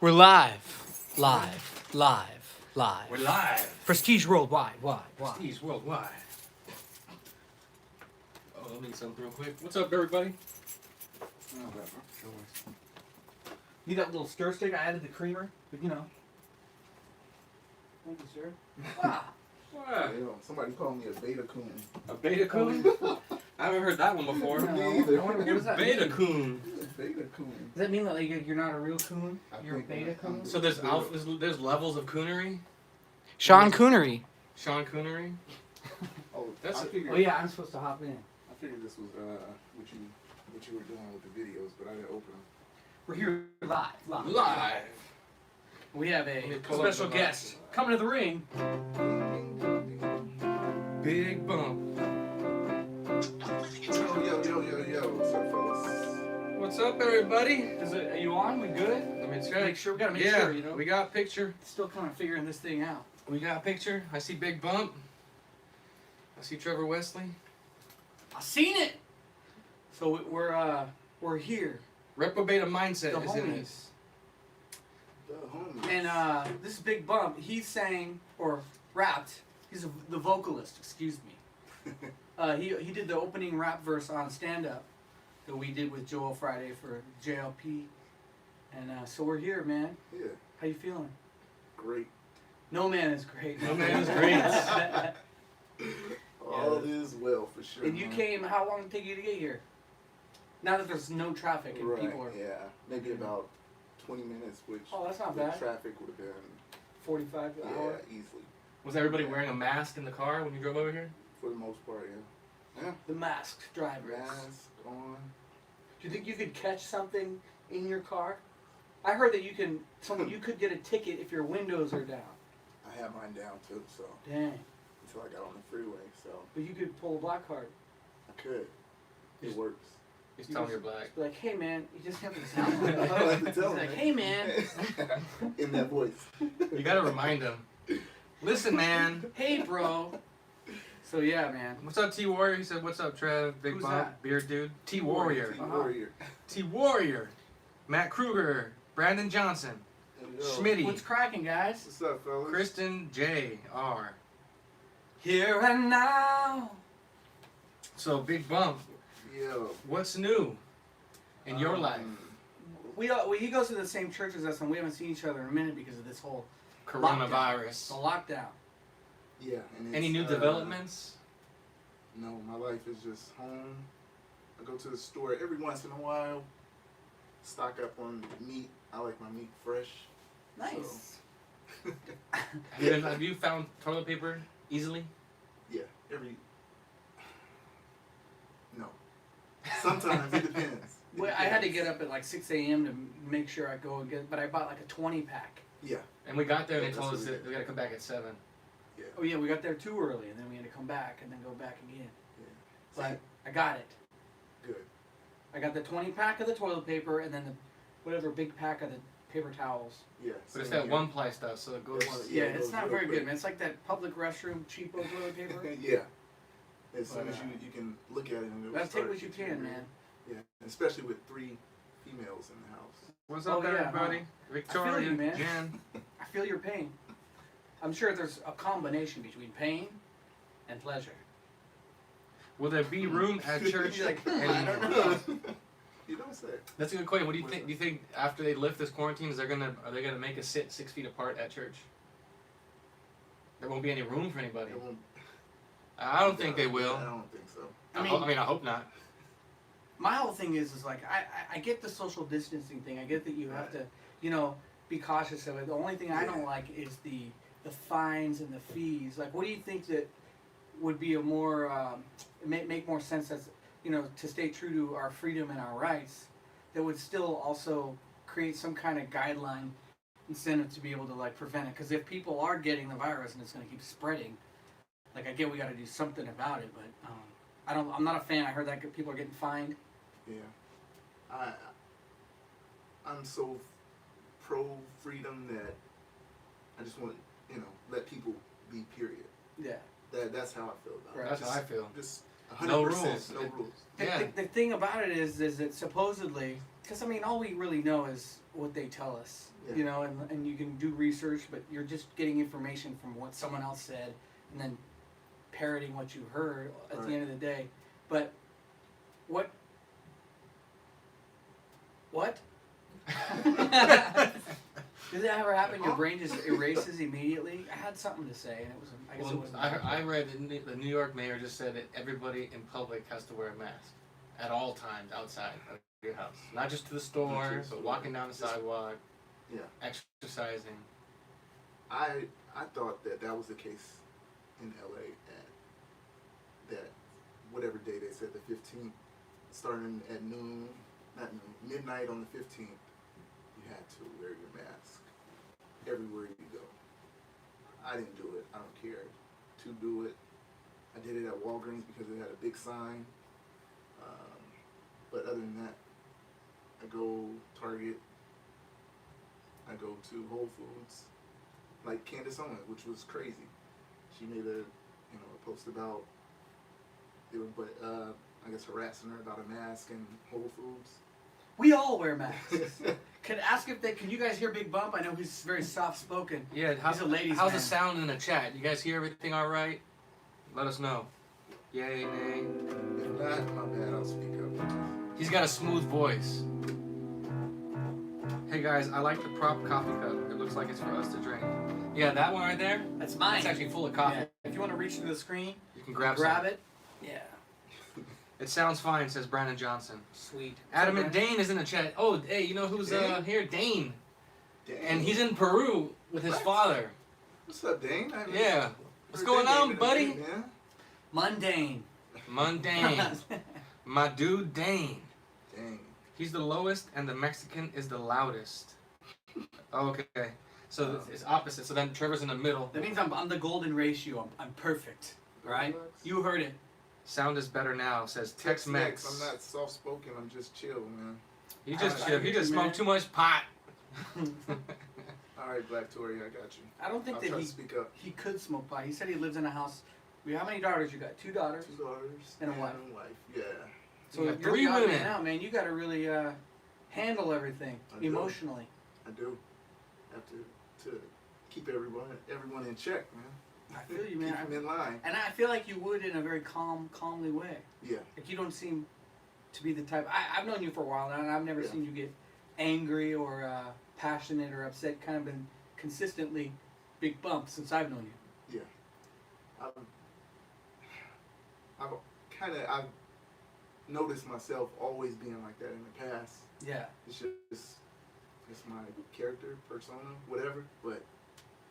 We're live. Live. We're live. Prestige worldwide. Why? Prestige worldwide. Oh, let me get something real quick. What's up, everybody? Need that little stir stick? I added the creamer, but you know. Thank you, sir. Wow. Yo, somebody called me a beta coon. A beta coon? I haven't heard that one before. No. Me either. I wonder, what does that Beta mean? coon. Beta coon. Does that mean that like you're not a real coon? You're a think beta I'm- coon? So there's levels of coonery. Sean Coonery. Sean Coonery. Oh, That's I a- figured, Oh yeah, I'm supposed to hop in. I figured this was what you were doing with the videos, but I didn't open them. We're here live. Live. We have Let me a pull up special the guest coming to the ring. Big bump. Yo, what's up, fellas? What's up, everybody? Are you on? We good? Let me check. Make sure we gotta make Yeah, sure, you know. we got a picture. Still kind of figuring this thing out. We got a picture. I see Big Bump. I see Trevor Wesley. I seen it. So we're here, Reprobate mindset the is in it. homies. The homies. And this is Big Bump. He sang or rapped. He's the vocalist. Excuse me. He did the opening rap verse on Stand Up that we did with Joel Friday for JLP. And so we're here, man. Yeah, How you feeling? great. No man is great. No man is great. All is well for sure. And you man. came. How long did it take you to get here? Now that there's no traffic and Right, people are yeah, maybe about 20 minutes, which Oh, that's not the bad. traffic would have been, 45 an yeah, hour. easily. Was everybody wearing a mask in the car when you drove over here? For the most part, yeah. The masked drivers. Mask on. Do you think you could catch something in your car? I heard that you could get a ticket if your windows are down. I had mine down too, so Dang. until I got on the freeway, so But you could pull a black card. I could. It Just- works. He's You telling just- you're black. Just be like, hey man, you just have to sound like I don't have to tell He's him, like, hey man, In that voice. You gotta remind him. Listen, man. hey bro. So yeah, man. What's up, T Warrior? He said, "What's up, Trev? Big Who's Bump, that? Beard Dude, T Warrior, Warrior. T Warrior, Matt Kruger, Brandon Johnson, Yo, Schmitty, What's cracking, guys? What's up, fellas? Kristen J R." Here and now. So, Big Bump, Yo. what's new in your life? He goes to the same church as us, and we haven't seen each other in a minute because of this whole Coronavirus. the lockdown. Yeah. And Any it's, new developments? No, my life is just home. I go to the store every once in a while. Stock up on meat. I like my meat fresh. Nice. Have you found toilet paper easily? Yeah, No. Sometimes it depends. It Well, I had to depends. get up at like 6 a.m. to make sure I go and get, but I bought like a 20 pack. Yeah, And we got there and Yeah, they told that's us what we that did. we gotta come back at 7. yeah, Oh yeah, we got there too early, and then we had to come back and then go back again. yeah. But I got it. Good. I got the 20 pack of the toilet paper and then the whatever big pack of the paper towels. Yeah. But it's same that here. one ply stuff, so it goes. It's- Yeah, Yeah, it it's goes not real very quick. good, man. It's like that public restroom cheapo toilet paper. Yeah. As soon But, as you can look at it and it'll Gotta take start what you to can, read. man. Yeah, especially with 3 females in the house. What's Oh, up, yeah, everybody? huh? Victoria, you, man. Jen. I feel your pain. I'm sure there's a combination between pain and pleasure. Will there be room at church? You're like, anymore? I don't know. You don't say. That's a good question. What do you think? Do you think after they lift this quarantine, are they gonna make us sit 6 feet apart at church? There won't be any room for anybody. It won't- I don't think they will. I don't think so. I hope not. My whole thing is like I get the social distancing thing. I get that you have to, be cautious of it. The only thing I don't like is the fines and the fees. Like, what do you think that would be a more make more sense as to stay true to our freedom and our rights, that would still also create some kind of guideline incentive to be able to like prevent it? Because if people are getting the virus and it's going to keep spreading, like I get we got to do something about it, but I'm not a fan. I heard that people are getting fined. Yeah. I'm so pro freedom that I just want let people be. Period. Yeah. That's how I feel about Right. it. That's Just, how I feel. Just 100%. No rules. No rules. The, Yeah. the thing about it is that supposedly Because I mean, all we really know is what they tell us, Yeah. you know, and you can do research, but you're just getting information from what someone else said, and then parroting what you heard at Right. the end of the day. But what? Does that ever happen? Your brain just erases immediately. I had something to say, and it was. I guess it Well, wasn't. I read the New York mayor just said that everybody in public has to wear a mask at all times outside of your house, not just to the store, but walking down the sidewalk, Yeah. exercising. I thought that was the case in LA at that whatever day they said, the 15th, starting at midnight on the 15th, you had to wear your mask everywhere you go. I didn't do it. I don't care to do it. I did it at Walgreens because it had a big sign. But other than that, I go Target. I go to Whole Foods. Like Candace Owens, which was crazy. She made a post about they were I guess harassing her about a mask in Whole Foods. We all wear masks. Can you guys hear Big Bump? I know he's very soft spoken. Yeah, He's a ladies' how's man. the sound in the chat? You guys hear everything all right? Let us know. Yay, nay. If not, my bad, I'll speak up. He's got a smooth voice. Hey guys, I like the prop coffee cup. It looks like it's for us to drink. Yeah, that one right there. That's mine. It's actually full of coffee. Yeah. If you want to reach through the screen, You can grab grab it. Yeah. It sounds fine, says Brandon Johnson. Sweet. Adam and Dane is in the chat. Oh, hey, you know who's Dane? here? Dane. Dang. And he's in Peru with his What? father. What's up, Dane? I haven't Yeah. What's heard going that on, name in a buddy? minute, man. Mundane. Mundane. My dude Dane. Dang. He's the lowest and the Mexican is the loudest. Okay. So it's opposite. So then Trevor's in the middle. That means I'm the golden ratio. I'm perfect. Right? You heard it. Sound is better now, says Tex-Mex. I'm not soft-spoken. I'm just chill, man. You just I chill. hear You just you, smoked man. too much pot. All right, Black Tory, I got you. I don't think I'll that try he to speak up. he could smoke pot. He said he lives in a house. How many daughters you got? 2 daughters. 2 daughters And a wife. Yeah. So You you're got the 3 odd man women. out, man. You got to really handle everything I do. emotionally. I do. Have to keep everyone in check, man. I feel you, man. Keep them in line. And I feel like you would in a very calmly way. Yeah. Like you don't seem to be the type. I've known you for a while now, and I've never Yeah. seen you get angry or passionate or upset. Kind of been consistently Big Bump since I've known you. Yeah. I've noticed myself always being like that in the past. Yeah. It's just my character, persona, whatever. But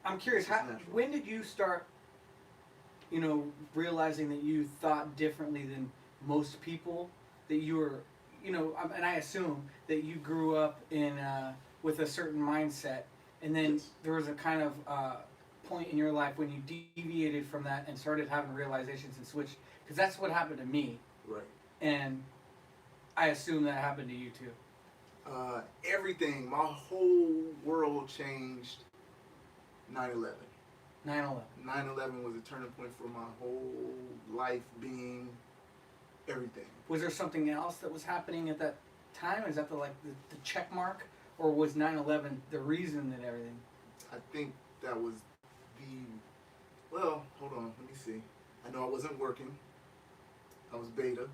I'm curious. It's natural. When did you start? Realizing that you thought differently than most people. That you were, and I assume that you grew up in with a certain mindset, and then Yes. there was a kind of point in your life when you deviated from that and started having realizations and switched. Because that's what happened to me, right. and I assume that happened to you too. Everything, my whole world changed 9/11. 9/11. 9/11 was a turning point for my whole life, being everything. Was there something else that was happening at that time? Is that the check mark, or was 9/11 the reason that everything? I think that was well, hold on, let me see. I know I wasn't working. I was beta.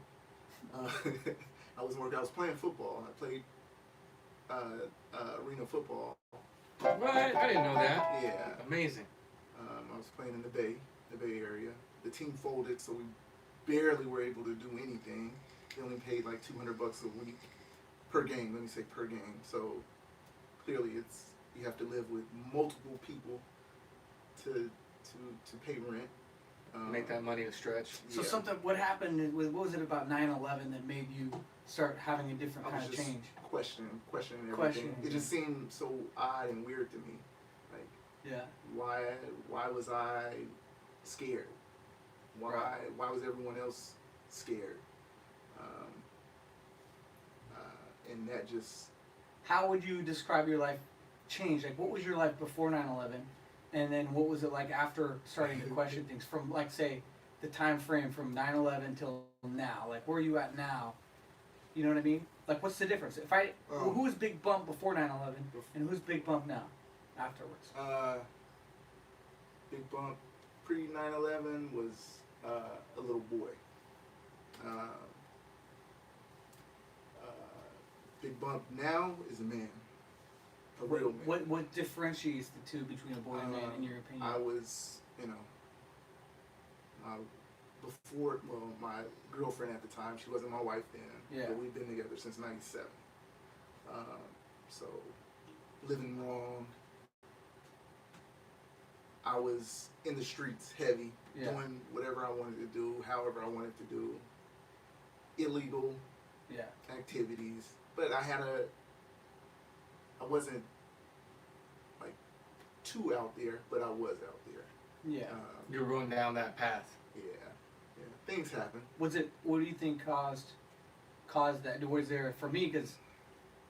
I wasn't working. I was playing football. I played arena football. What? I didn't know that. Yeah. Amazing. I was playing in the Bay Area. The team folded, so we barely were able to do anything. They only paid like $200 a week per game. Let me say per game. So clearly, you have to live with multiple people to pay rent. Make that money to stretch. So Yeah. what happened? What was it about 9/11 that made you start having a different I kind was of just change? questioning everything. Questioning, It just seemed so odd and weird to me. Like, Yeah. why was I scared? Why was everyone else scared? And that just How would you describe your life change? Like, what was your life before 9/11, and then what was it like after starting to question things? From like, say, the time frame from 9/11 till now. Like, where are you at now? You know what I mean? Like, what's the difference? If who was Big Bump before 9/11, and who's Big Bump now, afterwards? Big Bump pre 9/11 was a little boy. Big Bump now is a man, a real man. What differentiates the two between a boy and a man, in your opinion? I was, before, my girlfriend at the time, she wasn't my wife then, Yeah. but we've been together since '97. So, living wrong. I was in the streets heavy, doing whatever I wanted to do, however I wanted to do, illegal activities. But I wasn't like too out there, but I was out there. Yeah. You're going down that path. Yeah. Things happen. What do you think caused that? Was there, for me, because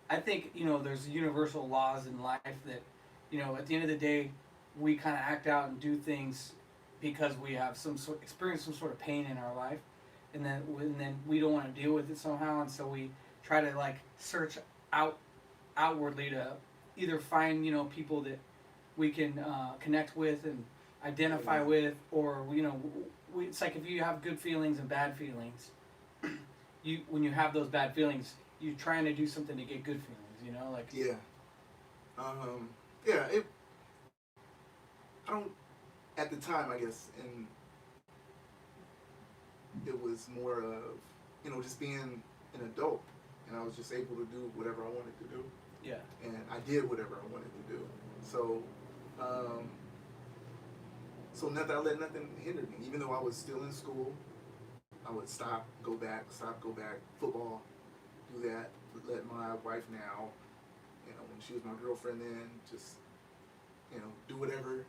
I think, there's universal laws in life that, at the end of the day, we kind of act out and do things because we have experience some sort of pain in our life, and then we don't want to deal with it somehow, and so we try to like search outwardly to either find people that we can connect with and identify with, or it's like if you have good feelings and bad feelings, when you have those bad feelings, you're trying to do something to get good feelings, like I don't, at the time, I guess, and it was more of, just being an adult, and I was just able to do whatever I wanted to do. Yeah. And I did whatever I wanted to do. So, I let nothing hinder me. Even though I was still in school, I would stop, go back, football, do that, let my wife now, when she was my girlfriend then, just, do whatever,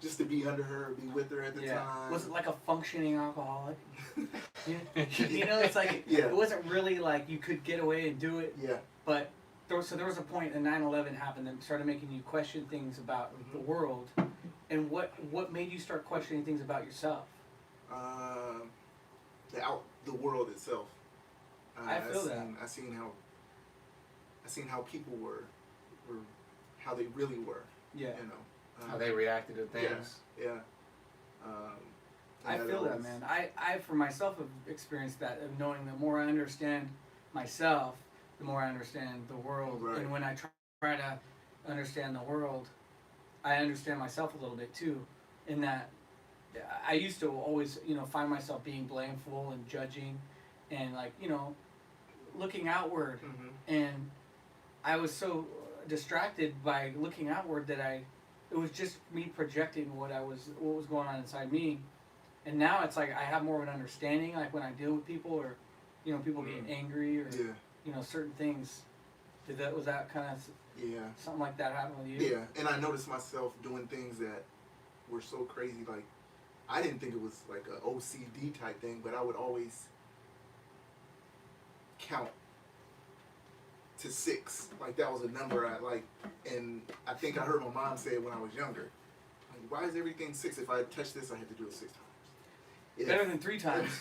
just to be under her, be with her at the time. Was it like a functioning alcoholic? It's like, it wasn't really like you could get away and do it. Yeah. But there was a point in 9/11 happened that started making you question things about the world. And what made you start questioning things about yourself? The world itself. I feel that. I seen how people were how they really were. Yeah. How they reacted to things. Yeah. I feel that, man. I for myself have experienced that, of knowing the more I understand myself, the more I understand the world. Right. And when I try to understand the world, I understand myself a little bit too. In that, I used to always, find myself being blameful and judging, and like, looking outward. Mm-hmm. And I was so distracted by looking outward that it was just me projecting what was going on inside me. And now it's like I have more of an understanding, like when I deal with people, or people getting angry, or certain things. Was that kind of something like that happen with you? Yeah, and I noticed myself doing things that were so crazy. Like, I didn't think it was like a OCD type thing, but I would always count to 6. Like, that was a number I like. And I think I heard my mom say it when I was younger. Like, why is everything 6? If I touch this, I had to do it 6 times. Yeah. Better than 3 times.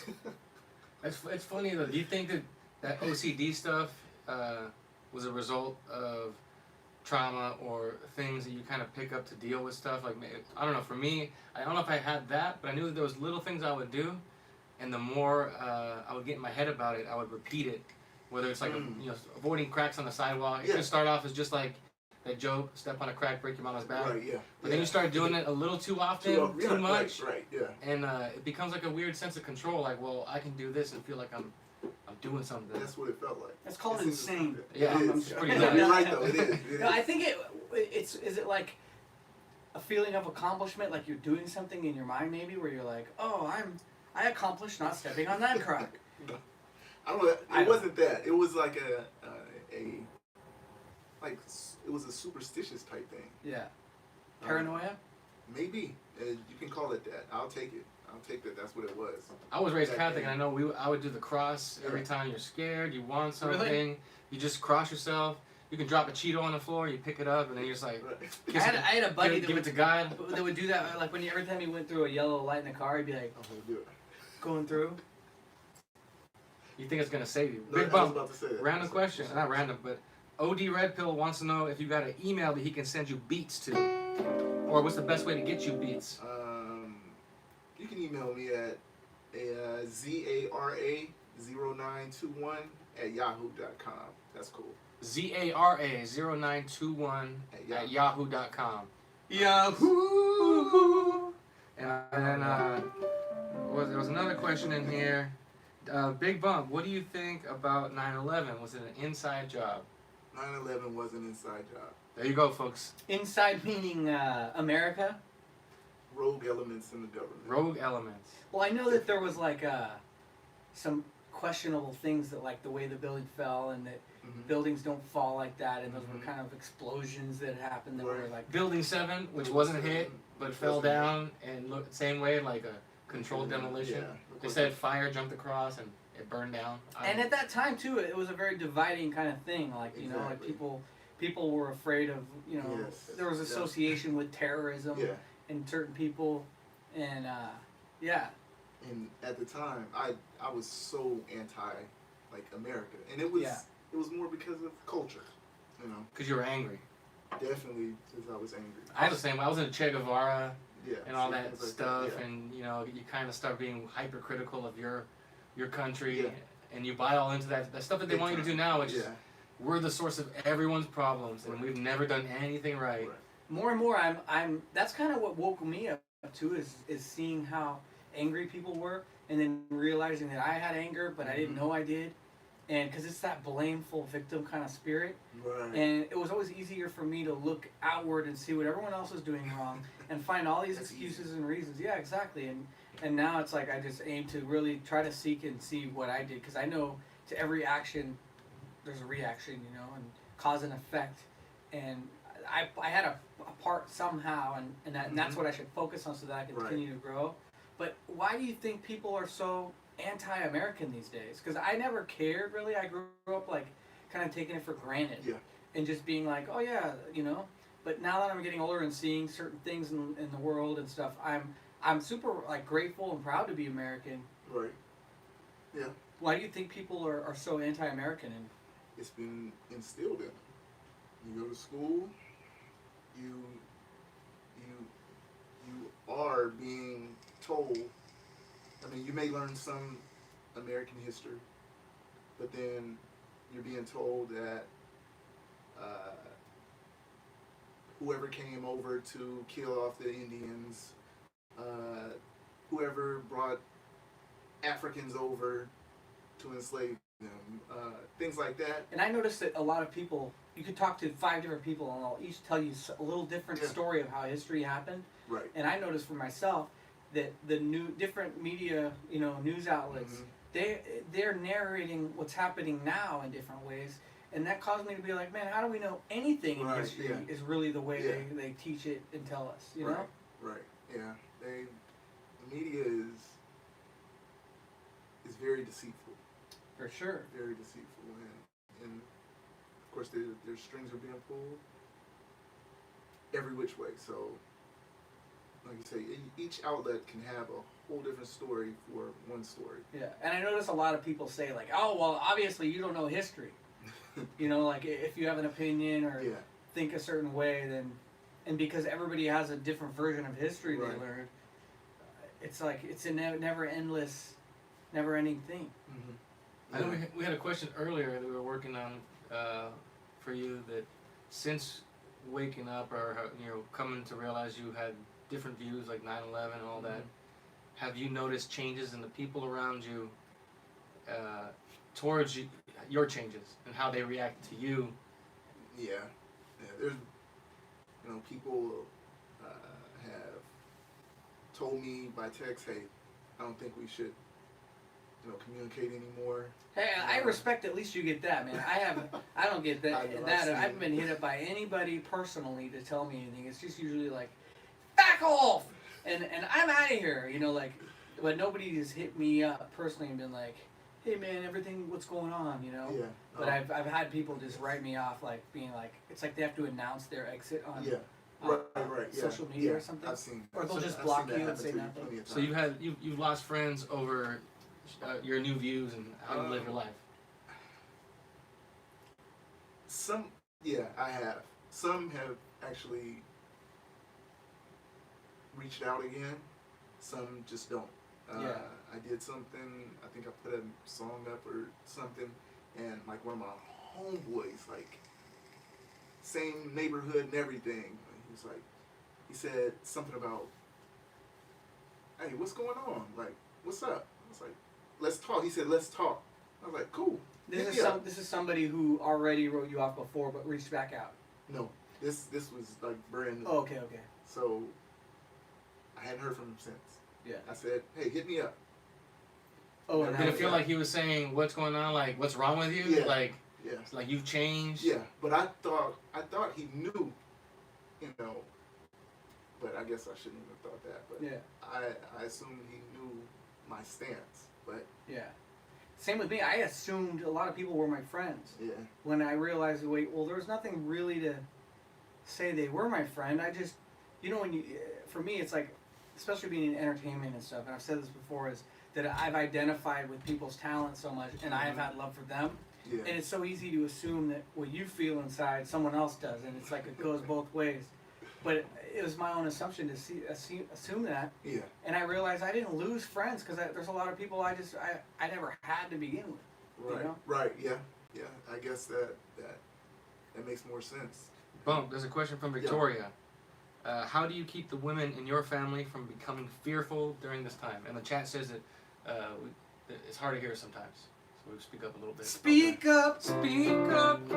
It's funny though. Do you think that OCD stuff was a result of trauma or things that you kind of pick up to deal with stuff? Like, I don't know. For me, I don't know if I had that, but I knew that there was little things I would do, and the more I would get in my head about it, I would repeat it. Whether it's like avoiding cracks on the sidewalk. It can start off as just like that joke: step on a crack, break your mama's back. Right, yeah. But then you start doing it a little too often, too much. Right, yeah. And it becomes like a weird sense of control. Like, well, I can do this and feel like I'm doing something. That's what it felt like. That's called insane. Yeah, it I'm is. pretty You're nuts. right though. It is. No, I think is it like a feeling of accomplishment, like you're doing something in your mind maybe, where you're like, oh, I accomplished not stepping on that crack. I don't know. It wasn't that. It was like it was a superstitious type thing. Yeah. Paranoia? Maybe. You can call it that. I'll take it. I'll take that. That's what it was. I was raised Catholic, and I know I would do the cross every time you're scared, you want something, Really? you just cross yourself. You can drop a Cheeto on the floor, you pick it up, and then you're just like, I had a buddy give it to God. that would do that. Like every time he went through a yellow light in the car, he'd be like, I'm gonna do it. going through. You think it's gonna save you? No, Big I was bump. about to say that. Random question. Not random, but OD Red Pill wants to know if you got an email that he can send you beats to, or what's the best way to get you beats. You can email me at zara0921 That's cool. ZARA0921 at yahoo.com. Yahoo! And then there was another question in here. Big Bump, what do you think about 9/11? Was it an inside job? 9/11 was an inside job. There you go, folks. Inside meaning America? Rogue elements in the government. Rogue elements. Well, I know that there was like some questionable things that like the way the building fell and that buildings don't fall like that, and those were kind of explosions that happened that were like Building 7, which wasn't hit but fell down and looked the same way, like a controlled demolition. Yeah. They said fire jumped across and it burned down. And at that time too, it was a very dividing kind of thing. Like you know, like people were afraid of there was association with terrorism and certain people, and And at the time, I was so anti like America, and it was more because of culture, you know. Because you were angry. Definitely, because I was angry. I was the same. I was in Che Guevara and all that like stuff, that, and you know, you kind of start being hypercritical of your country, and you buy all into that stuff that they want you to do now, which is we're the source of everyone's problems, and we've never done anything right. More and more, I'm. That's kind of what woke me up too, is seeing how angry people were, and then realizing that I had anger, but I didn't know I did, and because it's that blameful victim kind of spirit, and it was always easier for me to look outward and see what everyone else was doing wrong, and find all these excuses and reasons. Yeah, exactly. And now it's like I just aim to really try to seek and see what I did, because I know to every action there's a reaction, you know, and cause and effect, and I had a part somehow, and that's what I should focus on so that I can continue to grow. But why do you think people are so anti-American these days? Because I never cared really. I grew up like kind of taking it for granted and just being like, oh yeah, you know. But now that I'm getting older and seeing certain things in the world and stuff, I'm super like grateful and proud to be American. Right. Yeah. Why do you think people are so anti-American? And it's been instilled in them. You go to school, you are being told. I mean, you may learn some American history, but then you're being told that whoever came over to kill off the Indians, whoever brought Africans over to enslave them, things like that. And I noticed that a lot of people, you could talk to 5 different people and they'll each tell you a little different story of how history happened. Right. And I noticed for myself that the different media, you know, news outlets, they're narrating what's happening now in different ways, and that caused me to be like, man, how do we know anything in history is really the way they teach it and tell us, you know? Right. Yeah. The media is very deceitful. For sure. Very deceitful, and of course their strings are being pulled every which way. So, like you say, each outlet can have a whole different story for one story. Yeah, and I notice a lot of people say like, oh, well, obviously you don't know history. You know, like if you have an opinion or think a certain way, then, and because everybody has a different version of history they learned, it's like it's a never-ending thing. I know we had a question earlier that we were working on for you, that since waking up or coming to realize you had different views like 9/11 and all that, have you noticed changes in the people around you towards your changes and how they react to you? Yeah. There's people have told me by text, hey, I don't think we should communicate anymore. Hey, I respect at least you get that, man. I don't get that. I haven't been hit up by anybody personally to tell me anything. It's just usually like, back off, and I'm out of here, you know, like, but nobody has hit me up personally and been like, hey man, what's going on, you know? Yeah. But I've had people just write me off, like being like, it's like they have to announce their exit on social media or something. I've seen, or they'll just block you and say nothing. So you've lost friends over your new views and how you live your life? I have. Some have actually reached out again. Some just don't. Yeah. I did something. I think I put a song up or something, and like one of my homeboys, like same neighborhood and everything. He was like, he said something about, "Hey, what's going on? Like, what's up?" I was like, "Let's talk." He said, "Let's talk." I was like, "Cool." This is somebody who already wrote you off before, but reached back out. No, this was like brand new. Oh, okay. So I hadn't heard from him since. Yeah. I said, "Hey, hit me up." Oh, and Did it feel like he was saying, "What's going on? Like, what's wrong with you? Yeah. Like, Yeah. like you've changed." Yeah, but I thought he knew, but I guess I shouldn't have thought that. But yeah, I assumed he knew my stance. But yeah. Same with me. I assumed a lot of people were my friends. yeah, When I realized, wait, well, there was nothing really to say they were my friend. I just, for me, it's like, especially being in entertainment and stuff, and I've said this before, is that I've identified with people's talent so much, and I have had love for them. yeah, And it's so easy to assume that what you feel inside, someone else does, and it's like it goes both ways. But it was my own assumption to assume that, yeah, and I realized I didn't lose friends because there's a lot of people I never had to begin with. right, You know? right, yeah. I guess that makes more sense. Boom. There's a question from Victoria. How do you keep the women in your family from becoming fearful during this time? And the chat says that it's hard to hear sometimes, so we speak up a little bit. Speak up. Speak up.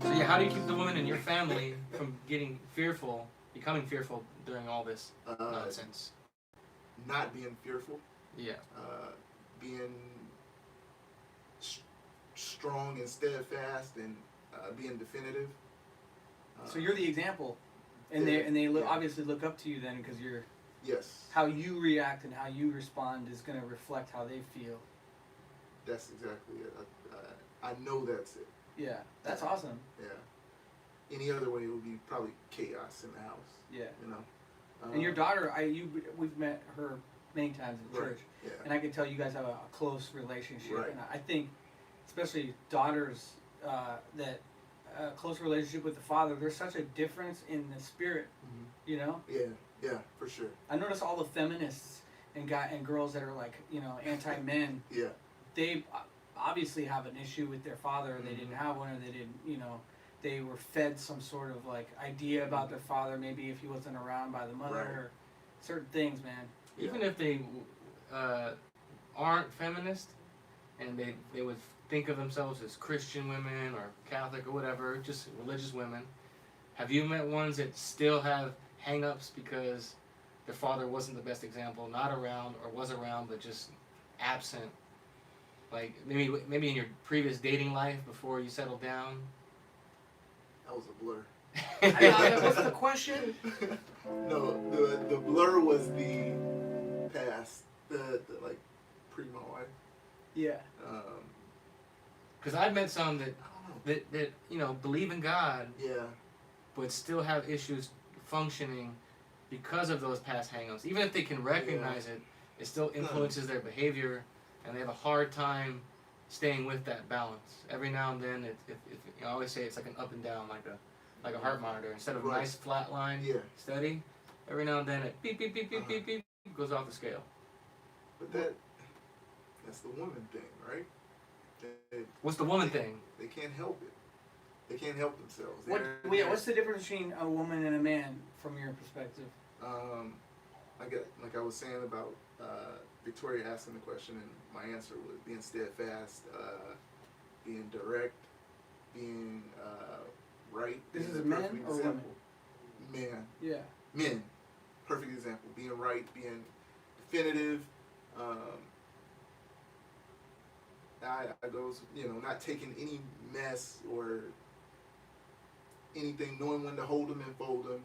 So yeah, how do you keep the women in your family from becoming fearful during all this nonsense? Not being fearful. Yeah. Being strong and steadfast, and being definitive. So you're the example, and they obviously look up to you then because you're. Yes. How you react and how you respond is going to reflect how they feel. That's exactly it. I know that's it. Yeah, that's awesome. Yeah. Any other way, it would be probably chaos in the house. Yeah. You know. And your daughter, we've met her many times in church, Yeah. and I can tell you guys have a close relationship. Right. And I think, especially daughters, that a close relationship with the father, there's such a difference in the spirit. Mm-hmm. You know. Yeah, for sure. I notice all the feminists and girls that are like anti-men. Yeah. They obviously have an issue with their father, or they didn't have one, or they didn't, they were fed some sort of like idea about their father, maybe if he wasn't around by the mother, or certain things, man. Even if they aren't feminist, and they would think of themselves as Christian women or Catholic or whatever, just religious women, have you met ones that still have hang-ups because their father wasn't the best example, not around, or was around but just absent? Like maybe in your previous dating life before you settled down. That was a blur. What's the question? No, the blur was the past, the like pre my wife. Yeah. Because I've met some I don't know. that believe in God, Yeah. but still have issues functioning because of those past hang-ups. Even if they can recognize it still influences their behavior, and they have a hard time staying with that balance. Every now and then, I always say it's like an up and down, like a heart monitor. Instead of a nice flat line, steady, every now and then it beep, beep, beep, beep, beep, beep, goes off the scale. But that's the woman thing, right? What's the woman thing? They can't help it. They can't help themselves. What's the difference between a woman and a man from your perspective? Like I was saying about Victoria asking the question, and my answer was being steadfast, being direct, being right. This being is a men perfect or example. Men. Yeah. Men. Perfect example. Being right, being definitive. I goes, not taking any mess or anything, knowing when to hold them and fold them.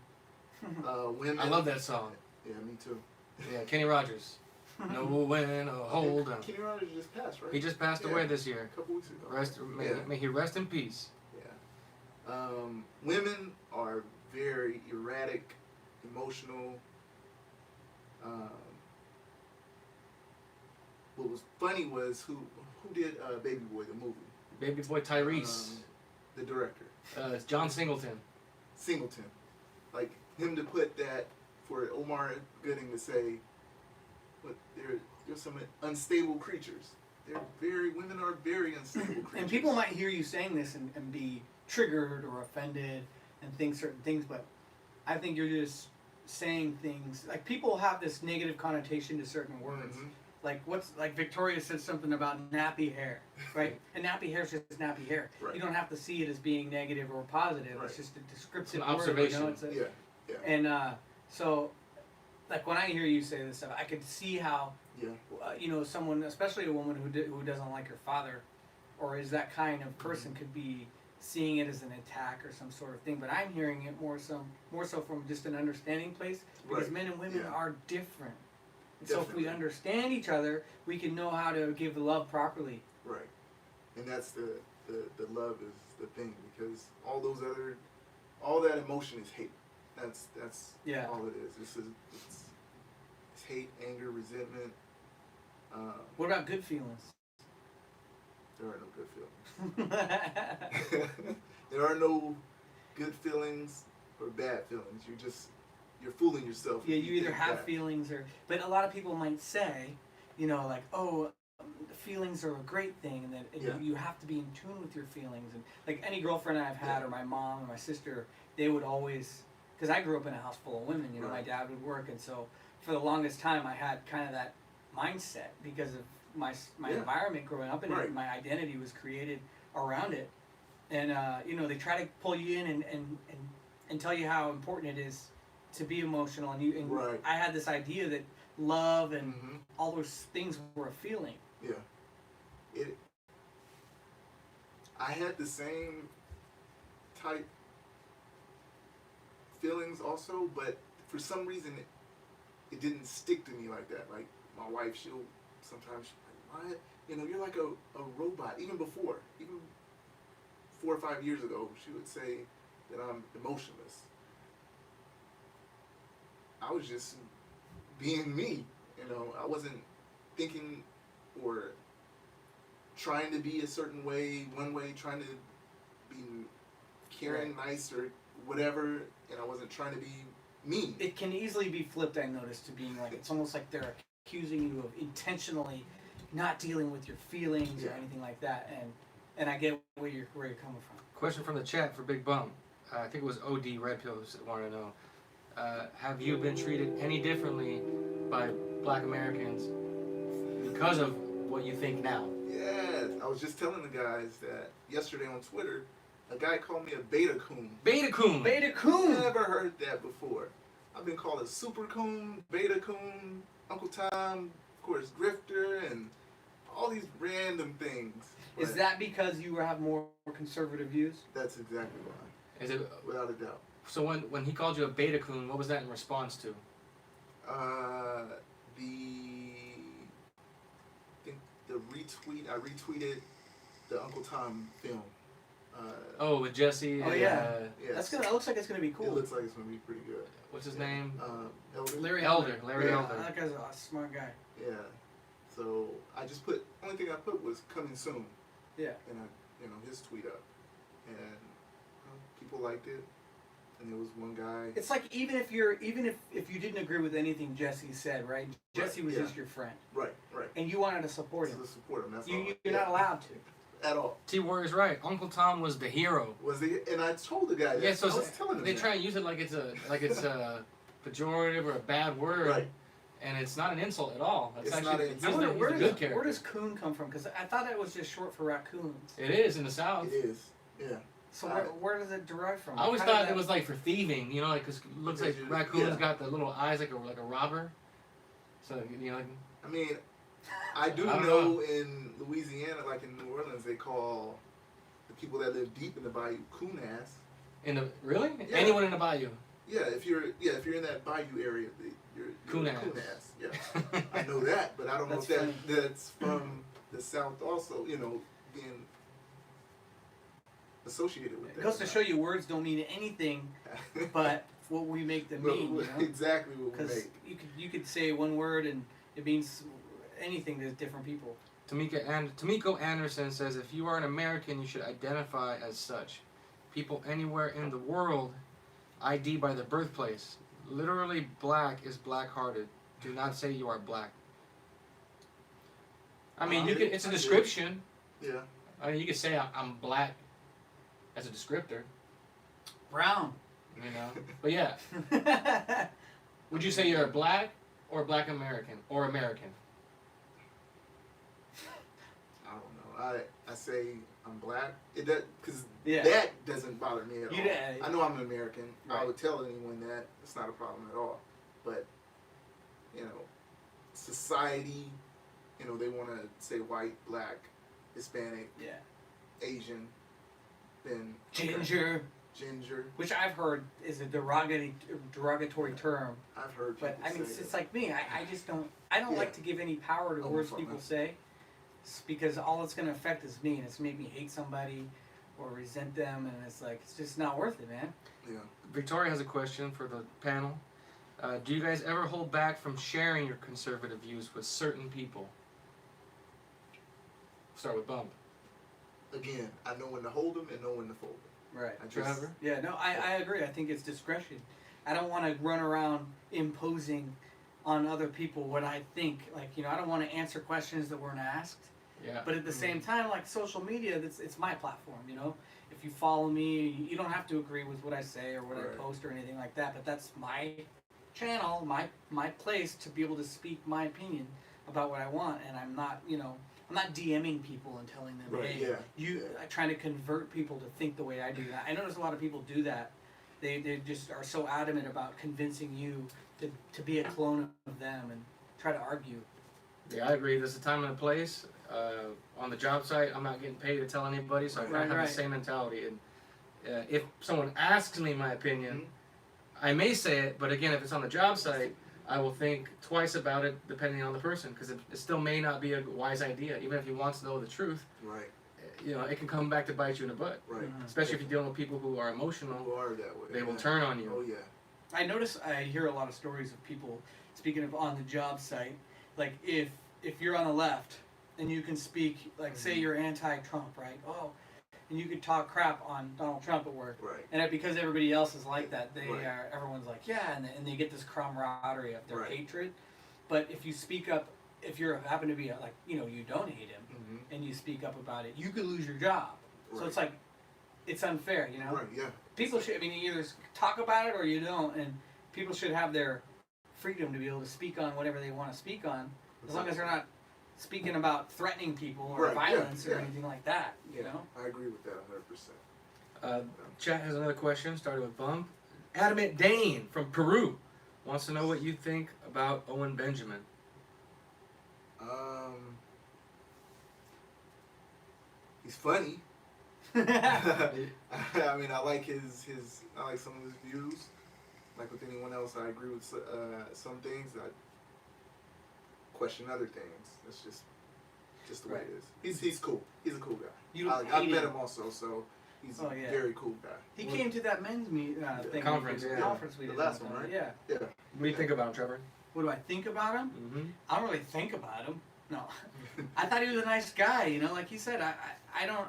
Women. I love that song. Yeah, me too. Yeah, Kenny Rogers. Know when to hold them. Kenny Rogers just passed, right? He just passed away this year. A couple weeks ago. May he rest in peace. Yeah. Women are very erratic, emotional. what was funny was who did Baby Boy the movie? Baby boy Tyrese. The director. John Singleton. Singleton. Like him to put that for Omar Gooding to say, "But there's some unstable creatures. Women are very unstable creatures." And people might hear you saying this and be triggered or offended and think certain things, but I think you're just saying things like people have this negative connotation to certain words. Mhm. Like Victoria said something about nappy hair, right? And nappy hair is just nappy hair. Right. You don't have to see it as being negative or positive. Right. It's just a descriptive It's an observation. word. You know? Yeah. And so, like when I hear you say this stuff, I could see how Yeah. someone, especially a woman who doesn't like her father, or is that kind of person, could be seeing it as an attack or some sort of thing. But I'm hearing it more so from just an understanding place, because Right. men and women Yeah. are different. And so if we Definitely. understand each other, we can know how to give love properly. Right. And that's the love is the thing, because all that emotion is hate. That's Yeah. all it is. It's hate, anger, resentment. What about good feelings? There are no good feelings. There are no good feelings or bad feelings. You're fooling yourself. Yeah, if you either think have that. feelings but a lot of people might say, like, oh, feelings are a great thing, and that Yeah. you have to be in tune with your feelings. And like any girlfriend I've had, or my mom or my sister, they would always, because I grew up in a house full of women, my Right. dad would work, and so for the longest time I had kind of that mindset because of my Yeah. environment growing up in Right. it. My identity was created around it, and they try to pull you in and tell you how important it is to be emotional, and Right. I had this idea that love and Mhm. all those things were a feeling. Yeah. I had the same type feelings also, but for some reason it didn't stick to me like that. Like my wife, she'll sometimes like, "What? You're like a robot." Even 4 or 5 years ago, she would say that I'm emotionless. I was just being me. I wasn't thinking or trying to be a certain way, one way, trying to be caring, nice, or whatever, and I wasn't trying to be mean. It can easily be flipped, I noticed, to being like, it's almost like they're accusing you of intentionally not dealing with your feelings or Yeah. anything like that, and I get where you're coming from. Question from the chat for Big Bum. I think it was OD Red Pills that wanted to know. Have you been treated any differently by Black Americans because of what you think now? Yeah, I was just telling the guys that yesterday on Twitter, a guy called me a beta coon. Beta coon. Beta coon. Never heard that before. I've been called a super coon, beta coon, Uncle Tom, of course, grifter, and all these random things. Is But that because you have more conservative views? That's exactly why, Is it without a doubt. so? When he called you a beta coon, what was that in response to? I retweeted the Uncle Tom film. Oh, with Jesse. Oh, and, yeah. Yes. That looks like it's gonna be It cool. looks like it's gonna be pretty good. What's his name? Elder. Larry Larry Yeah, Elder. That guy's a smart guy. Yeah. So I just only thing I put was coming soon, Yeah. and his tweet up, and people liked it, and there was one guy. It's like even if you didn't agree with anything Jesse said, right? Jesse was yeah. just your friend, Right. and you wanted to support him. To support him. That's all. You're Yeah. not allowed to. At all. T Warrior's right. Uncle Tom was the hero. And I told the guy that. Yeah, so I was telling him they that. try and use it like it's a pejorative or a bad word, Right. and it's not an insult at all. It's It's actually not an he's insult. a good character. Where does coon come from? Because I thought that was just short for raccoons. It is in the South. It is. Yeah. So where does it derive from? I always How did thought that- it was like for thieving, like, 'cause it looks like Because raccoons yeah. got the little eyes like a robber. So, I mean, I do I don't know in Louisiana, like in New Orleans, they call the people that live deep in the bayou coon ass. really? Yeah. Anyone in the bayou? Yeah, if you're in that bayou area, you're Coon a ass. coon ass. Yeah, I know that, but I don't know That's if funny. that's from the South also. Being associated with It that. goes to show you words don't mean anything but what we make them mean. Exactly what we Because make. you could say one word and it means anything to different people. Tamiko Anderson says, if you are an American, you should identify as such. People anywhere in the world ID by their birthplace. Literally, black is black-hearted. Do not say you are black. I mean, you can. It's a description. Yeah. I mean, you could say I'm black as a descriptor. Brown. You know, but yeah. Would you say you're a black or black American or American? I don't know. I say I'm black. Because Yeah. that doesn't bother me at all. Yeah. I know I'm an American. Right. I would tell anyone that. It's not a problem at all. But, you know, society, you know, they want to say white, black, Hispanic, Yeah. Asian, then Ginger. Ginger. Which I've heard is a derogatory term. I've heard But people I mean, say it's that. like me. I just don't. I don't Yeah. like to give any power to Oh, words fuck people that. say, because all it's gonna affect is me, and it's made me hate somebody or resent them, and it's like it's just not worth it, man. Yeah. Victoria has a question for the panel. Do you guys ever hold back from sharing your conservative views with certain people? Start with Bump. Again, I know when to hold them and know when to fold them. Right. I just, Trevor? Yeah. No, I agree. I think it's discretion. I don't want to run around imposing on other people what I think. Like, you know, I don't want to answer questions that weren't asked. Yeah. But at the same time, like social media, it's my platform, you know? If you follow me, you don't have to agree with what I say or what I Right. post or anything like that, but that's my channel, my place to be able to speak my opinion about what I want, and I'm not, you know, I'm not DMing people and telling them, Right, hey, yeah. trying to convert people to think the way I do. I notice a lot of people do that. They just are so adamant about convincing you to be a clone of them and try to argue. Yeah, I agree. There's a time and a place. On the job site, I'm not getting paid to tell anybody, so I Right, have right. the same mentality. And if someone asks me my opinion, I may say it, but again, if it's on the job site, I will think twice about it depending on the person, because it still may not be a wise idea. Even if he wants to know the truth, Right. you know, it can come back to bite you in the butt. Right. Mhm. Especially if you're dealing with people who are Who emotional, are that way? they will yeah. turn on you. Oh yeah. I hear a lot of stories of people, speaking of on the job site, like if you're on the left and you can speak, like say you're anti-Trump, right? Oh, and you could talk crap on Donald Trump at work, Right. and because everybody else is like that, Right. everyone's like, yeah, and they get this camaraderie of their Right. hatred. But if you speak up, if you happen to be like, you know, you don't hate him, Mm-hmm. and you speak up about it, you could lose your job. So Right. it's like, it's unfair, you know. Right. Yeah. People should, I mean, you either talk about it or you don't, and people should have their freedom to be able to speak on whatever they want to speak on, as long as they're not speaking about threatening people or Right, yeah, violence or yeah. anything like that, you know? I agree with that 100%. Chat has another question, starting with Bump. Adamant Dane from Peru wants to know what you think about Owen Benjamin. He's funny. I mean, I like I like some of his views. Like with anyone else, I agree with some things. I question other things. That's just the way it is. He's cool. He's a cool guy. You don't I've hate met him. him also, so he's Oh, a yeah. very cool guy. He came to that men's thing. Conference, we did, yeah. Conference we The did last one one, time, right? Yeah. Yeah. What do you think about him, Trevor? What do I think about him? Mm-hmm. I don't really think about him. No. I thought he was a nice guy, you know, like he said, I don't,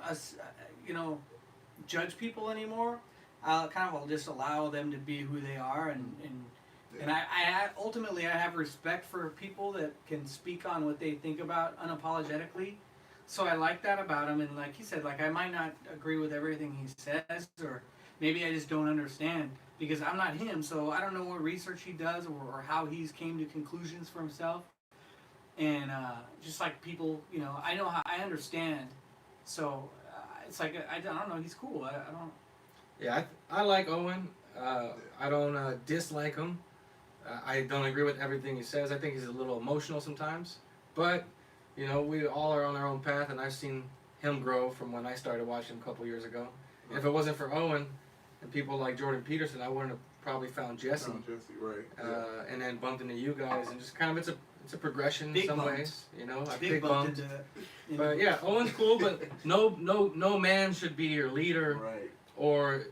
you know, judge people anymore. I'll just allow them to be who they are, and I ultimately I have respect for people that can speak on what they think about unapologetically. So I like that about him, and like he said, like I might not agree with everything he says, or maybe I just don't understand because I'm not him, so I don't know what research he does or how he's came to conclusions for himself. And just like people, you know, I know how I understand, so it's like I don't know, he's cool. I don't. Yeah, I like Owen. I don't dislike him. I don't agree with everything he says. I think he's a little emotional sometimes. But, you know, we all are on our own path, and I've seen him grow from when I started watching him a couple years ago. If it wasn't for Owen and people like Jordan Peterson, I wouldn't have probably found Jesse. Right. And then bumped into you guys, and just kind of it's a progression Big in some bumps. ways, you know. I Big bumped into But yeah, Owen's cool, but no man should be your leader Right. or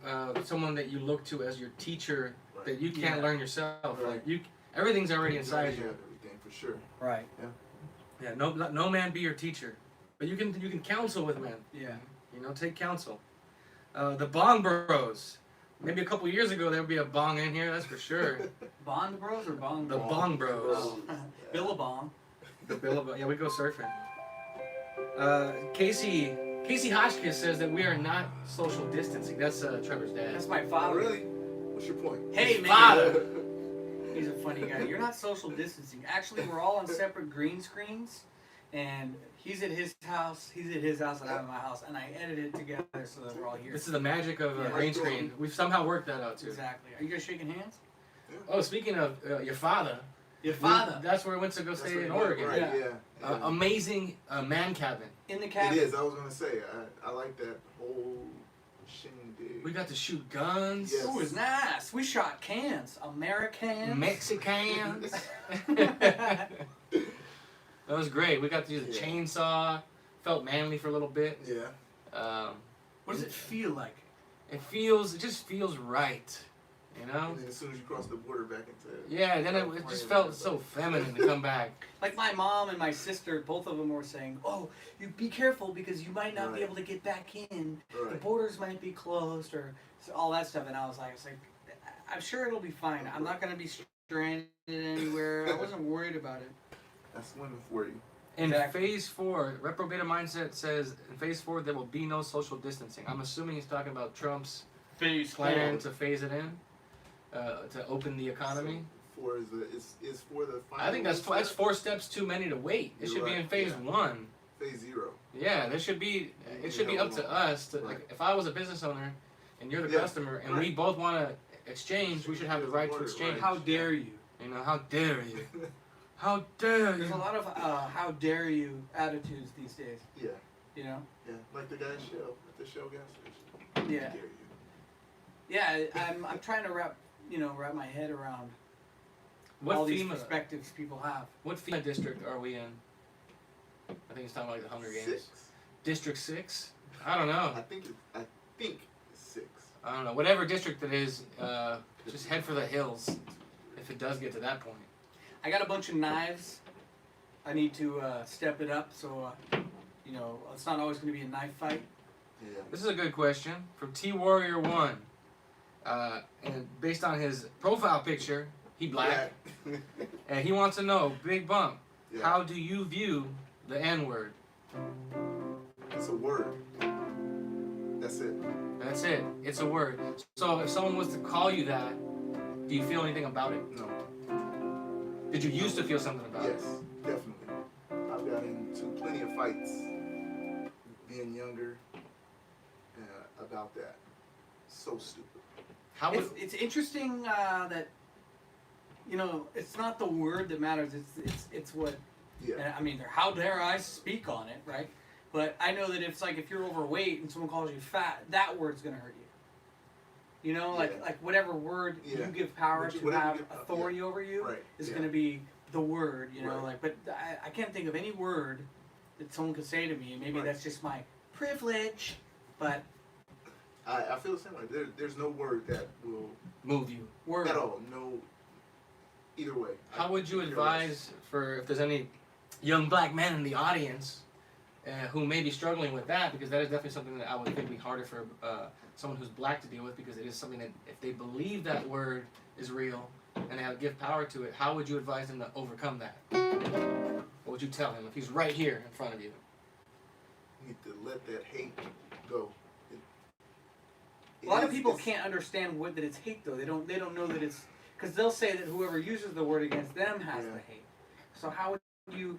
someone that you look to as your teacher that you can't Yeah. learn yourself. Right. Like everything's already inside Yeah, you. everything for sure. Right. Yeah, no man be your teacher, but you can counsel with men. Yeah. You know, take counsel. The Bong Bros. Maybe a couple years ago there would be a bong in here, that's for sure. Bond Bros or Bong The Bros? Bong Bros. Oh. Billabong. The Billabong. Yeah, we go surfing. Casey Hotchkiss says that we are not social distancing. That's Trevor's dad. That's my Oh, father. really? What's your point? Hey, man. Father. He's a funny guy. You're not social distancing. Actually, we're all on separate green screens, and he's at his house, and I'm at my house, and I edited it together so that we're all here. This is the magic of a Yeah. green screen. We've somehow worked that out too. Exactly. Are you guys shaking hands? Oh, speaking of your father. Your father. That's where we went to go That's stay what in it was, Oregon. Right, Yeah. yeah. Amazing man cabin. In the It cabin. is. I was gonna say. I like that whole shindig. We got to shoot guns. Yes. Ooh, it was nice. We shot cans. Americans. Mexicans. That was great. We got to use a Yeah. chainsaw. Felt manly for a little bit. Yeah. What does it feel like? It just feels right. You know? And then as soon as you cross the border back into. Yeah, then it just felt so feminine to come back. Like my mom and my sister, both of them were saying, "Oh, you be careful because you might not be Right. able to get back in. The Right. borders might be closed or all that stuff." And I was like, "I'm sure it'll be fine. I'm not going to be stranded anywhere." I wasn't worried about it. That's women for you. In Exactly. phase 4, Reprobated Mindset says in phase 4 there will be no social distancing. I'm assuming he's talking about Trump's plan to phase it in, to open the economy. So four is for the final. I think that's step? 4 steps too many to wait. It You're should be right, in phase yeah. 1. Phase 0. Yeah, there should be. It should be up to us to, like, if I was a business owner and you're the Yeah, customer and we right. both want to exchange, we should have the right to exchange. How dare you? You know, how dare you? How dare There's you? a lot of "how dare you" attitudes these days. Yeah. You know? Yeah. Like the guy at Shell at the Shell gas station. Yeah. How dare you? Yeah, I'm trying to wrap my head around What all these FEMA? perspectives people have. What FEMA district are we in? I think it's talking about like the Hunger Games. 6. District 6? I don't know. I think it's 6. I don't know. Whatever district it is, just head for the hills if it does get to that point. I got a bunch of knives. I need to step it up, so it's not always going to be a knife fight. Yeah. This is a good question from T Warrior 1. And based on his profile picture, he black. Yeah. And he wants to know, Big Bump, Yeah. how do you view the N-word? It's a word. That's it. That's it. It's a word. So if someone was to call you that, do you feel anything about it? No. Did you used to feel something about Yes, it? definitely. I've got into plenty of fights being younger about that. So stupid. How would It's interesting that it's not the word that matters. It's what. Yeah. And I mean, how dare I speak on it, right? But I know that if you're overweight and someone calls you fat, that word's gonna hurt you. You know, Yeah. like whatever word Yeah. you give power Whatever to you have give- authority over you Right. is Yeah. gonna be the word. You know, Right. but I can't think of any word that someone could say to me. And maybe Right. that's just my privilege, but I feel the same way. There's no word that will move you? word. at all. No. Either way. How would you I care advise for if there's any young black men in the audience who may be struggling with that, because that is definitely something that I would think would be harder for someone who's black to deal with, because it is something that if they believe that word is real and they have give power to it, how would you advise them to overcome that? What would you tell him if he's right here in front of you? You need to let that hate go. A lot of people can't understand that it's hate though. They don't know that it's because they'll say that whoever uses the word against them has Yeah. the hate. So how would you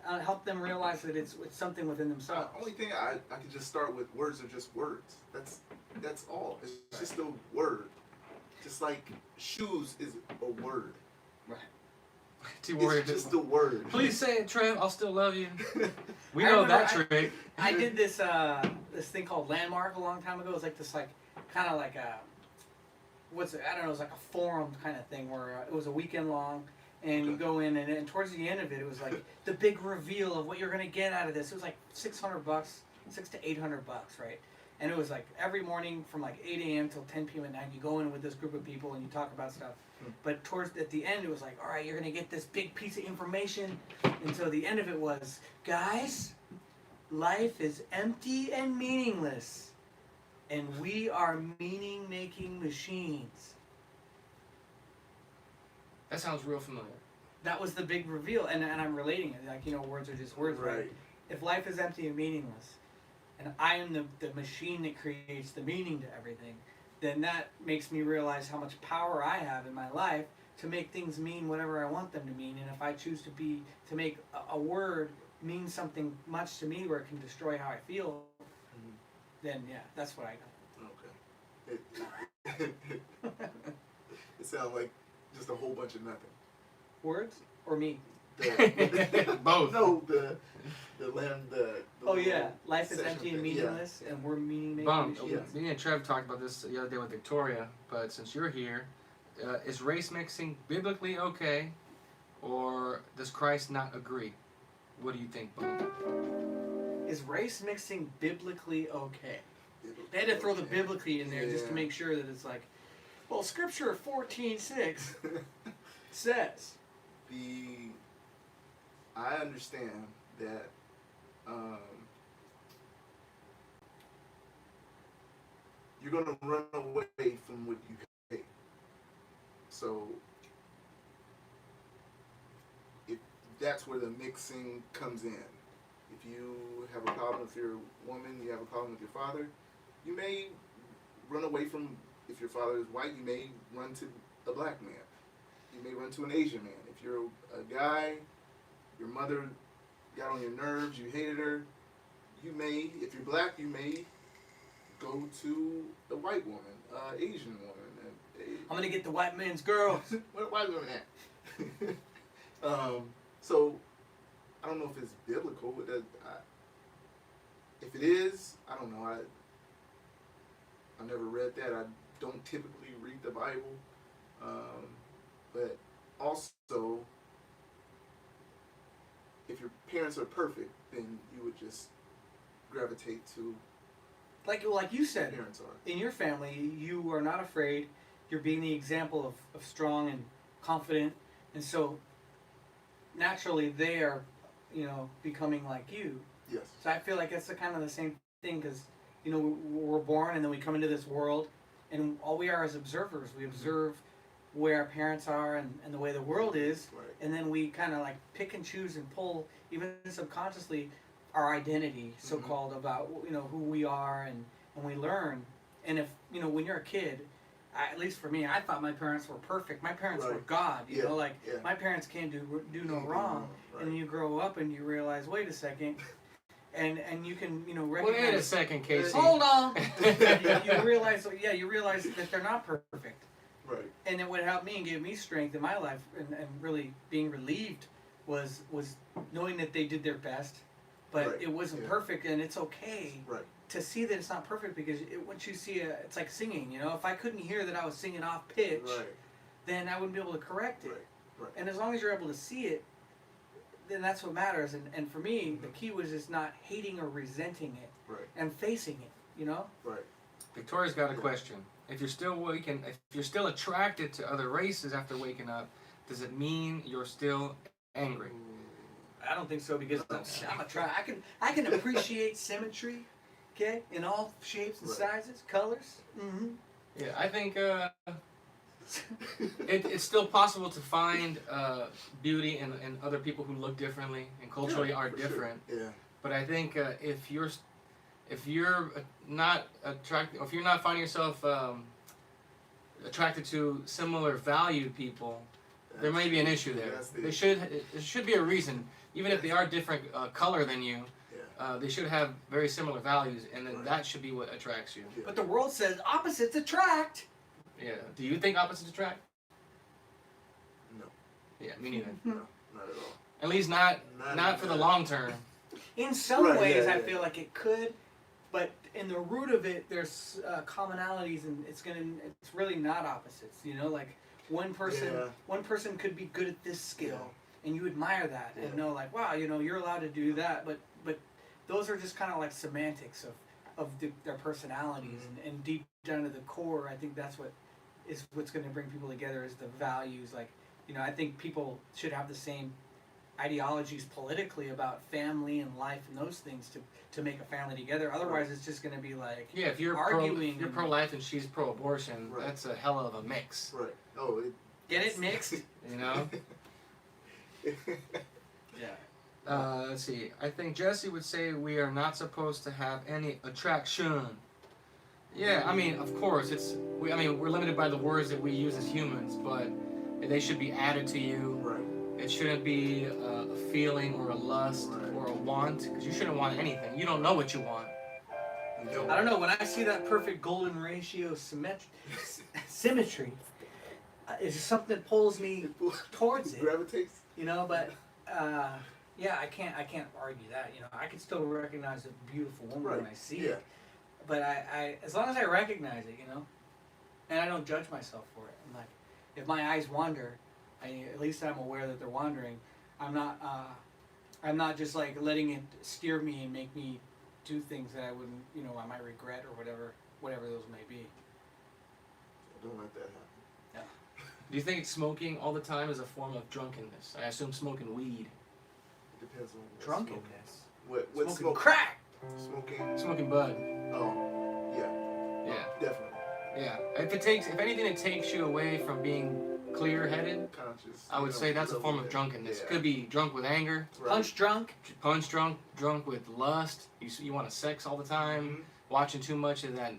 help them realize that it's something within themselves? The only thing I could just start with, words are just words. That's all. It's just a word. Just like shoes is a word. Right. T Warrior, It's just a word. please say it, Trev. I'll still love you. We I know remember that trick. I did this thing called Landmark a long time ago. It was like this kind of like a I don't know. It was like a forum kind of thing where it was a weekend long. And you go in, and towards the end of it, it was like the big reveal of what you're gonna get out of this. It was like $600, $600 to $800, right? And it was like every morning from like 8 a.m. till 10 p.m. at night, you go in with this group of people and you talk about stuff. But at the end, it was like, all right, you're going to get this big piece of information. And so the end of it was, guys, life is empty and meaningless. And we are meaning-making machines. That sounds real familiar. That was the big reveal. And I'm relating it. Like, words are just words, right? If life is empty and meaningless, and I am the machine that creates the meaning to everything, then that makes me realize how much power I have in my life to make things mean whatever I want them to mean. And if I choose to make a word mean something much to me where it can destroy how I feel, then yeah, that's what I got. Okay. It sounds like just a whole bunch of nothing. Words or me? Both. No, the land. Oh yeah, life is empty and meaningless, and we're meaning-making machines. Yes. Me and Trev talked about this the other day with Victoria, but since you're here, is race mixing biblically okay, or does Christ not agree? What do you think, Bo? Is race mixing biblically okay? They had to throw the biblically in there just to make sure that it's like, well, Scripture 14:6 says. I understand that you're going to run away from what you hate. So if that's where the mixing comes in. If you have a problem with your woman, you have a problem with your father, you may run away from, if your father is white, you may run to a black man. You may run to an Asian man. If you're a guy, your mother got on your nerves, you hated her, you may, if you're black, you may go to a white woman, Asian woman. I'm going to get the white man's girls. Where white women at? So, I don't know if it's biblical. If it is, I don't know. I never read that. I don't typically read the Bible. But also, if your parents are perfect, then you would just gravitate to like you said, your parents are. In your family, you are not afraid. You're being the example of strong and confident. And so, naturally, they are, becoming like you. Yes. So I feel like that's kind of the same thing because, we're born and then we come into this world and all we are is observers. We observe where our parents are and the way the world is, Right. and then we kind of like pick and choose and pull, even subconsciously, our identity, so-called, about who we are, and we learn. And if when you're a kid, at least for me, I thought my parents were perfect. My parents were God, my parents can't do no wrong. Right. And then you grow up and you realize, wait a second, and you can recognize. Wait a second, Casey. Hold on. you realize that they're not perfect. Right. And then what helped me and gave me strength in my life and really being relieved was knowing that they did their best, but Right. it wasn't perfect, and it's okay Right. to see that it's not perfect because once you see it's like singing. If I couldn't hear that I was singing off pitch, Right. then I wouldn't be able to correct it. Right. Right. And as long as you're able to see it, then that's what matters. And for me, the key was just not hating or resenting it Right. and facing it. Right. Victoria's got a question. If you're still attracted to other races after waking up, does it mean you're still angry? I don't think so because I'm a try. I can appreciate symmetry, okay, in all shapes and sizes, colors. Mm-hmm. Yeah, I think it's still possible to find beauty in other people who look differently and culturally are different. Sure. Yeah. But I think if you're not attracted, or if you're not finding yourself attracted to similar valued people, there may be an issue there. There should be a reason, even if they are different color than you. They should have very similar values, and then that should be what attracts you. Yeah. But the world says opposites attract. Yeah. Do you think opposites attract? No. Yeah, me neither. No, not at all. At least not for the long term. In some ways, yeah. I feel like it could, but in the root of it, there's commonalities, and it's really not opposites. Like one person could be good at this skill, and you admire that, and know like, wow, you're allowed to do that, but those are just kind of like semantics their personalities, and deep down to the core, I think that's what's going to bring people together is the values. Like, I think people should have the same ideologies politically about family and life and those things to make a family together. Otherwise, it's just going to be like if you're arguing. You're pro-life and she's pro-abortion. Right. That's a hell of a mix. Right. Oh, Get it mixed? You know. Yeah. Let's see. I think Jesse would say we are not supposed to have any attraction. Yeah, I mean, of course, we're limited by the words that we use as humans, but they should be added to you. Right. It shouldn't be a feeling or a lust or a want, because you shouldn't want anything. You don't know what you want. I don't know. When I see that perfect golden ratio symmetry, it's just something that pulls me towards it. Gravitates. But yeah, I can't argue that. I can still recognize a beautiful woman when I see it. But I as long as I recognize it, and I don't judge myself for it. I'm like, if my eyes wander, at least I'm aware that they're wandering. I'm not just like letting it steer me and make me do things that I wouldn't, I might regret or whatever those may be. Don't let that happen. Yeah. Do you think smoking all the time is a form of drunkenness? I assume smoking weed. It depends on what Drunkenness. What Smoking smoking? crack. Smoking bud. Oh, yeah. Yeah. Definitely. Yeah. If anything, it takes you away from being clear-headed. Conscious. I would say that's a form of drunkenness. Yeah. Could be drunk with anger, Punch drunk. drunk with lust. You want to sex all the time. Mhm. Watching too much of that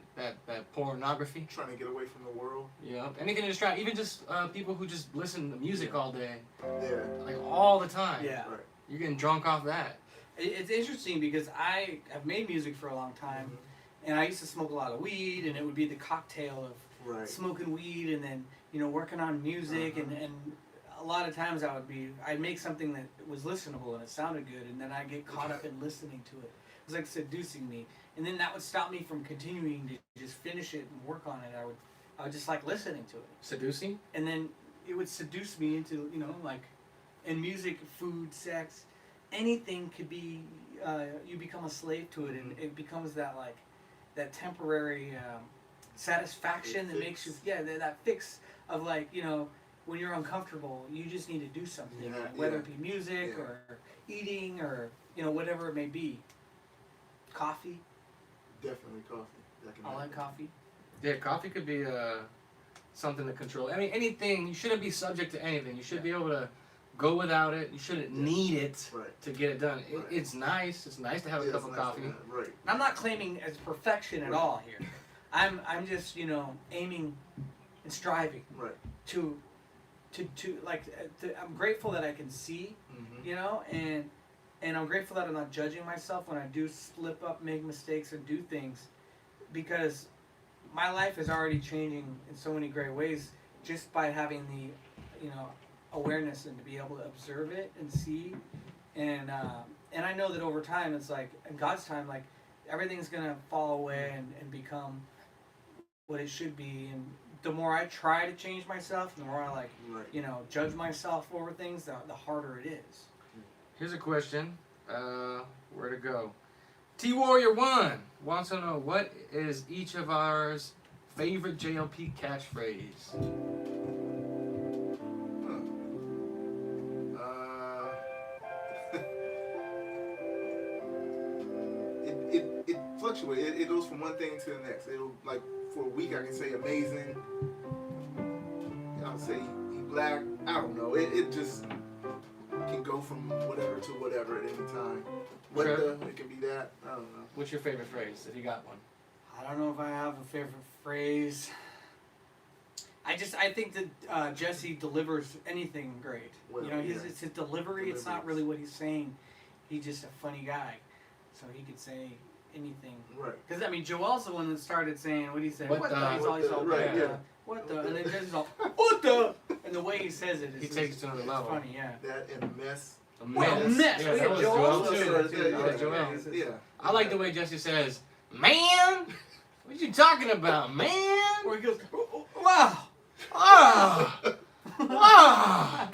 pornography. Trying to get away from the world. Yeah. Anything to distract. Even just people who just listen to music all day, Yeah. like all the time. Yeah. Right. You're getting drunk off that. It's interesting because I have made music for a long time, and I used to smoke a lot of weed, and it would be the cocktail of Right. smoking weed and then working on music, and a lot of times I'd make something that was listenable and it sounded good, and then I'd get caught up in listening to it. It was like seducing me, and then that would stop me from continuing to just finish it and work on it. I would just like listening to it, Seducing? and then it would seduce me into like, in music, food, sex, anything could be. You become a slave to it, and it becomes that temporary satisfaction that makes you that fix of like, when you're uncomfortable, you just need to do something, whether it be music or eating or whatever it may be. Coffee. Definitely coffee. I like coffee. Yeah, coffee could be something to control. I mean, anything. You shouldn't be subject to anything. You should be able to go without it. You shouldn't need it to get it done. It's nice. It's nice to have a cup of coffee. Right. And I'm not claiming as perfection at all here. I'm just aiming and striving to I'm grateful that I can see, and I'm grateful that I'm not judging myself when I do slip up, make mistakes, and do things, because my life is already changing in so many great ways just by having the awareness and to be able to observe it and see, and I know that over time it's like, in God's time, like, everything's gonna fall away and become what it should be. And the more I try to change myself, the more I judge myself over things, the harder it is. Here's a question. Where to go? T Warrior 1 wants to know, what is each of ours favorite JLP catchphrase? It fluctuates. It goes from one thing to the next. It'll, like, for a week I can say amazing. I'll say he black. I don't know. It just can go from whatever to whatever at any time. It can be that. I don't know. What's your favorite phrase, if you got one? I don't know if I have a favorite phrase. I think that Jesse delivers anything great. Well, it's his delivery. It's not really what he's saying. He's just a funny guy, so he could say anything. Right. Because Joel's the one that started saying, what do you say? What the? He's always all Right, yeah. What the? And then Jesse's all, what the? And the way he says it is He takes it to another level. funny, yeah. That and a mess. A What a mess. mess. Yeah, We that had was Joel Joel also too. said it too. That was Joel. Yeah. I like the way Jesse says, "Man, what you talking about, man?" Where he goes, wow. Ah, ah.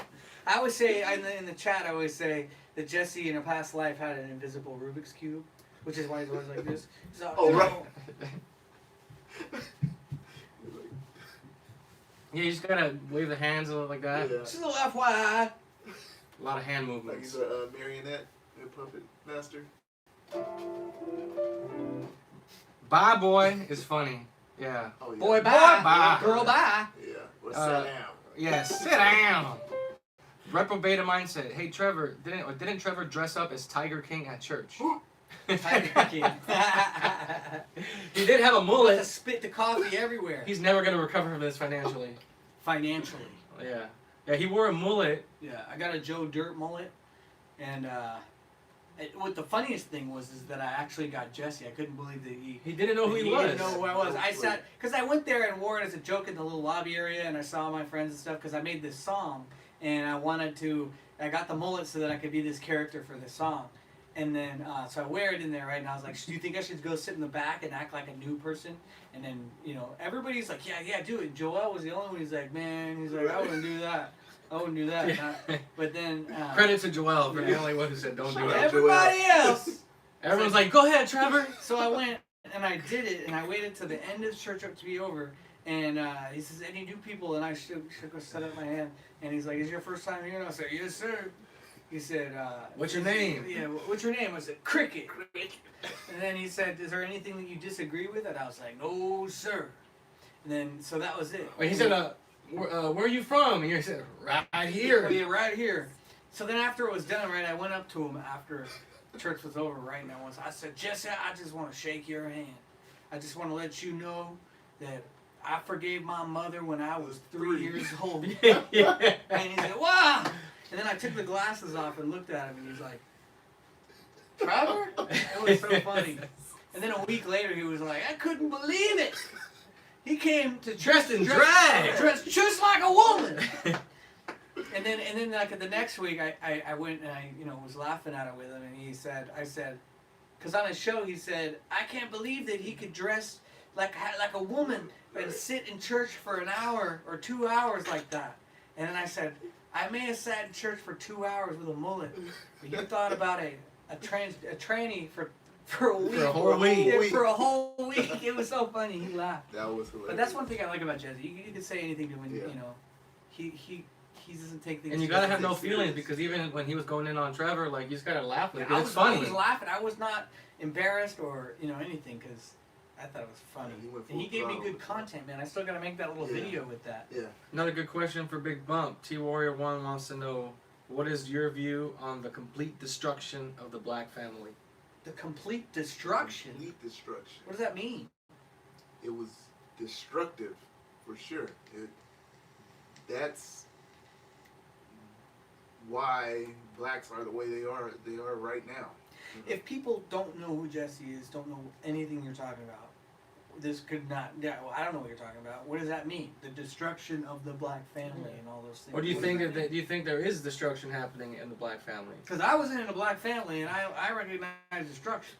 I always say, in the chat, I always say that Jesse in a past life had an invisible Rubik's Cube. which is why he's always like this. So, Oh, you know, right. Yeah, you just gotta wave the hands a little like that. Yeah. Just a little FYI. A lot of hand Like movements. he's a marionette, a puppet master. Bye, boy is funny. Yeah. Oh, yeah. Boy, bye. bye. Girl, bye. Yeah. Or Uh, sit down. Yeah, sit down. Reprobate mindset. Hey, Trevor, didn't Trevor dress up as Tiger King at church? Tiger King. He did have a With mullet. to spit the coffee everywhere. He's never gonna recover from this financially. Financially. Yeah. Yeah, he wore a mullet. Yeah, I got a Joe Dirt mullet, and what the funniest thing was is that I actually got Jesse. I couldn't believe that He didn't know who he He was. didn't know who I was. I sat because I went there and wore it as a joke in the little lobby area, and I saw my friends and stuff because I made this song, and I wanted to. I got the mullet so that I could be this character for this song, and then so I wear it in there, right? And I was like, "Do you think I should go sit in the back and act like a new person?" And then everybody's like, "Yeah, do it." Joel was the only one who's like, "Man," he's like, "I wouldn't do that. I wouldn't do that." Yeah. But then Credit to Joel for yeah. the only one who said don't do it. everybody else. Everyone's like, go ahead, Trevor. So I went and I did it, and I waited till the end of the church up to be over. And he says, "Any new people?" And I shook set up my hand, and he's like, "Is your first time here?" And I said, "Yes, sir." He said, What's your name? Yeah, what's your name? I said, "Cricket." And then he said, "Is there anything that you disagree with?" And I was like, "No, sir." And then so that was it. Wait, he said, where are you from? And you said, right here. Yeah, right here. So then after it was done, right, I went up to him after church was over, right, and I said, "Jesse, I just want to shake your hand. I just want to let you know that I forgave my mother when I was 3 years old." Yeah. And he said, "Wow!" And then I took the glasses off and looked at him, and he's like, "Trevor?" It was so funny. And then a week later, he was like, "I couldn't believe it. He came to church Dressed in drag. dressed just like a woman." And then like the next week, I went and I was laughing at it with him, and I said, because on his show he said, "I can't believe that he could dress like a woman and sit in church for an hour or 2 hours like that." And then I said, "I may have sat in church for 2 hours with a mullet, but you thought about a tranny for a week. For a whole week. Yeah, for a whole week." It was so funny. He laughed. That was hilarious. But that's one thing I like about Jesse. You can say anything to him. Yeah. He doesn't take things. And you gotta have no serious. feelings because even when he was going in on Trevor, like you just gotta laugh Yeah, because it's funny. I was laughing. I was not embarrassed or anything because I thought it was funny. Yeah, he went And he full gave me throttle good with that. content, man. I still gotta make that little Yeah. video with that. Yeah. Another good question for Big Bump. T Warrior 1 wants to know, what is your view on the complete destruction of the black family? The complete destruction. Complete destruction. What does that mean? It was destructive, for sure. That's why blacks are the way they are. They are right now. If people don't know who Jesse is, don't know anything you're talking about, this could not. Yeah, well, I don't know what you're talking about. What does that mean? The destruction of the black family and all those things. Or do you think do you think there is destruction happening in the black family? Because I was in a black family and I recognize destruction.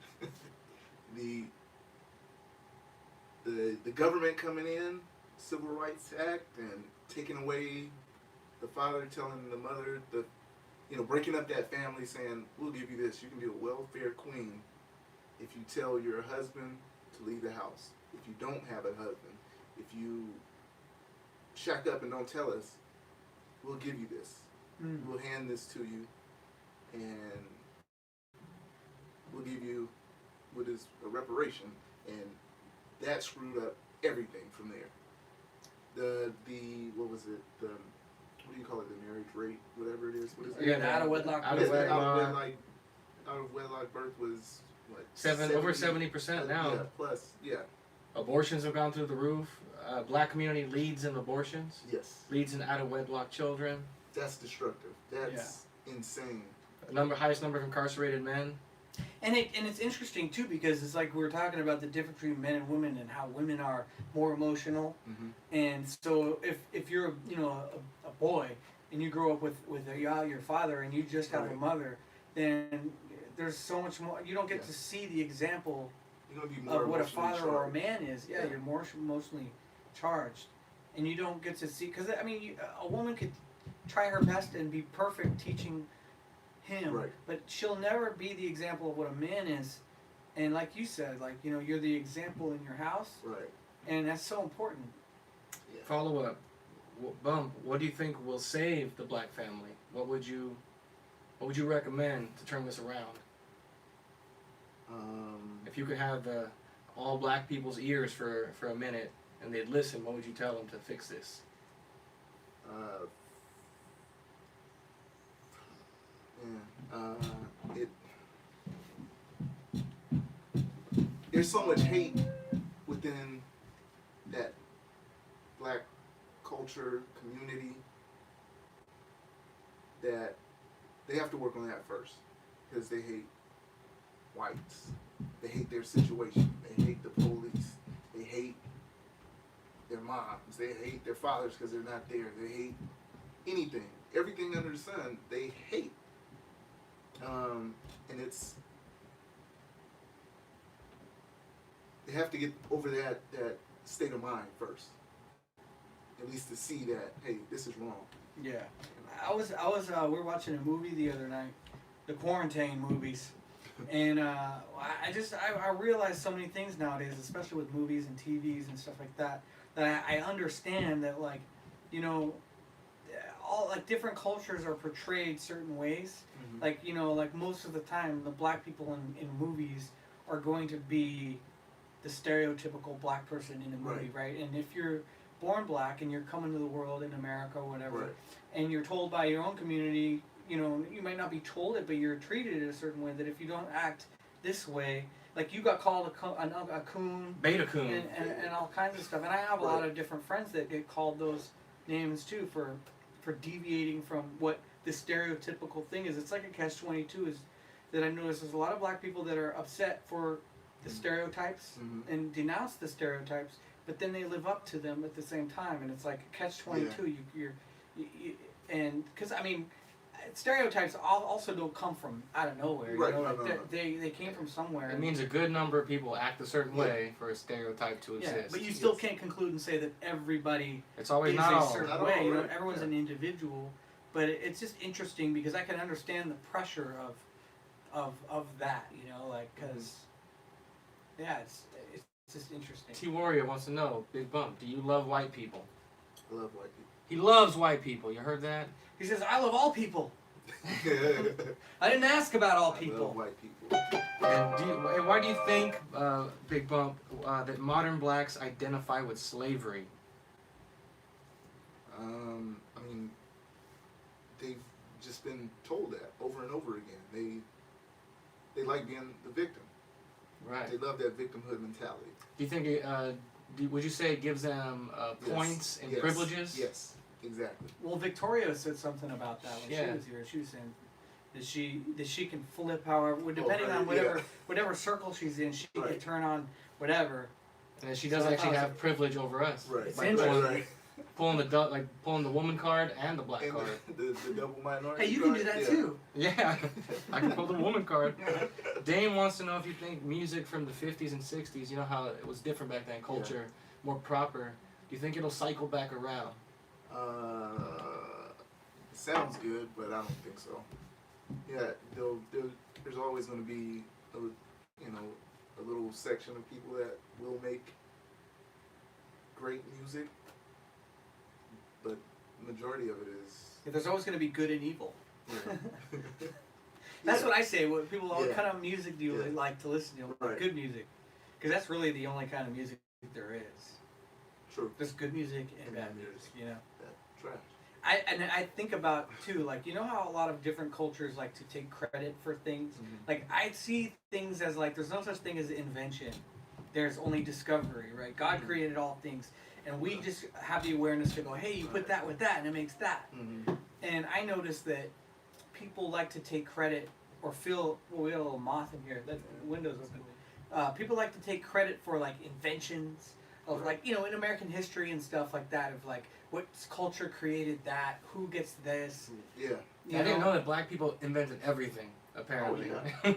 The government coming in, Civil Rights Act, and taking away the father, telling the mother, breaking up that family, saying, "We'll give you this. You can be a welfare queen if you tell your husband to leave the house. If you don't have a husband, if you shack up and don't tell us, we'll give you this. We'll hand this to you, and we'll give you what is a reparation." And that screwed up everything from there. What was it? What do you call it? The marriage rate, whatever it is. What is it? Yeah, The out of wedlock. out of Yeah, wedlock. out of wedlock birth was what? Over 70% now. Yeah, plus, yeah, Abortions have gone through the roof. Black community leads in abortions, yes. leads in out of wedlock children. That's destructive. That's insane. Highest number of incarcerated men. And it's interesting too because it's like we were talking about the difference between men and women and how women are more emotional. Mm-hmm. And so if you're a boy and you grow up with your father and you just have a Right. mother, then there's so much more. You don't get to see the example You're gonna be more of what a emotionally father or a charged. man is. Yeah, Yeah. you're more emotionally charged, and you don't get to see because I mean a woman could try her best and be perfect teaching him, Right. but she'll never be the example of what a man is And like you said, like, you know, you're the example in your house, Right. and that's so important. Yeah. Follow up. Bump, what do you think will save the black family? What would you recommend to turn this around? If you could have all black people's ears for a minute and they'd listen, what would you tell them to fix this? There's so much hate within that black culture community that they have to work on that first, because they hate whites, they hate their situation, they hate the police, they hate their moms, they hate their fathers because they're not there, they hate anything, everything under the sun they hate. And it's, they have to get over that state of mind first, at least to see that, hey, this is wrong. Yeah, we were watching a movie the other night, the quarantine movies, and I realized so many things nowadays, especially with movies and TVs and stuff like that, that I understand that, like, you know, all, like, different cultures are portrayed certain ways. Mm-hmm. Like, you know, like most of the time, the black people in movies are going to be the stereotypical black person in a movie, right? And if you're born black and you're coming to the world in America or whatever, Right. and you're told by your own community, you know, you might not be told it, but you're treated a certain way, that if you don't act this way, like you got called a coon, Beta coon. and all kinds of stuff. And I have a lot of different friends that get called those names too for deviating from what the stereotypical thing is. It's like a catch-22 is that I notice there's a lot of black people that are upset for the stereotypes and denounce the stereotypes, but then they live up to them at the same time, and it's like a catch-22. You and because I mean, stereotypes also don't come from out of nowhere. Right. You know, No. they came from somewhere. It means a good number of people act a certain way for a stereotype to exist. Yeah, but you still can't conclude and say that everybody It's always is not a all. certain Not way. all, You know, right. everyone's an individual, but it's just interesting because I can understand the pressure of that. You know, like because it's just interesting. T Warrior wants to know, Big Bump, do you love white people? I love white people. He loves white people. You heard that? He says, "I love all people. I didn't ask about all I people." love white people. And why do you think, Big Bump, that modern blacks identify with slavery? I mean, they've just been told that over and over again. They like being the victim. Right. They love that victimhood mentality. Do you think would you say it gives them points and privileges? Yes, exactly. Well, Victoria said something about that when she Yeah. was here. She was saying that she can flip however, depending right, on whatever circle she's in, she can Right. turn on whatever. And she does So I actually thought- have privilege over us. Right. It's Like interesting. pulling the woman card and the black And card. the double minority. Hey, you can card, do that yeah. too. Yeah, I can pull the woman card. Dane wants to know if you think music from the 50s and 60s, you know how it was different back then, culture, more proper. Do you think it'll cycle back around? Sounds good, but I don't think so. Yeah, there's always going to be a little section of people that will make great music, but majority of it is. There's always going to be good and evil. Yeah. That's Yeah. what I say. What people, what Yeah. kind of music do you Yeah. like to listen to? Right. Good music, because that's really the only kind of music there is. True. There's good music and And bad bad music. music. You know. That trash. I think about too, like, you know how a lot of different cultures like to take credit for things. Like I see things as like there's no such thing as invention. There's only discovery, right? God created all things, and we just have the awareness to go, hey, you put that with that, and it makes that. Mm-hmm. And I noticed that people like to take credit or feel. Well, we have a little moth in here. That window's open. People like to take credit for like inventions of like, you know, in American history and stuff like that, of like what culture created that, who gets this. Yeah. You I didn't know that black people invented everything, apparently. Oh,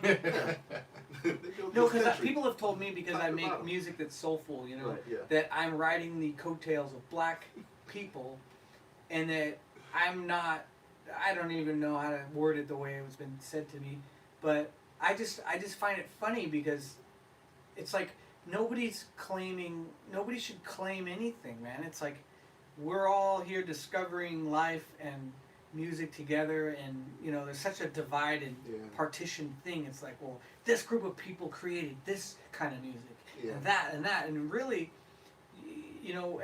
They built No, this because country. people have told me, because Top I to make bottom. music that's soulful, you know, Right, yeah. that I'm riding the coattails of black people, and that I'm not. I don't even know how to word it the way it was been said to me, but I just find it funny because it's like nobody should claim anything, man. It's like we're all here discovering life and music together, and there's such a divide and partition thing. It's like, well, this group of people created this kind of music, and that, and really,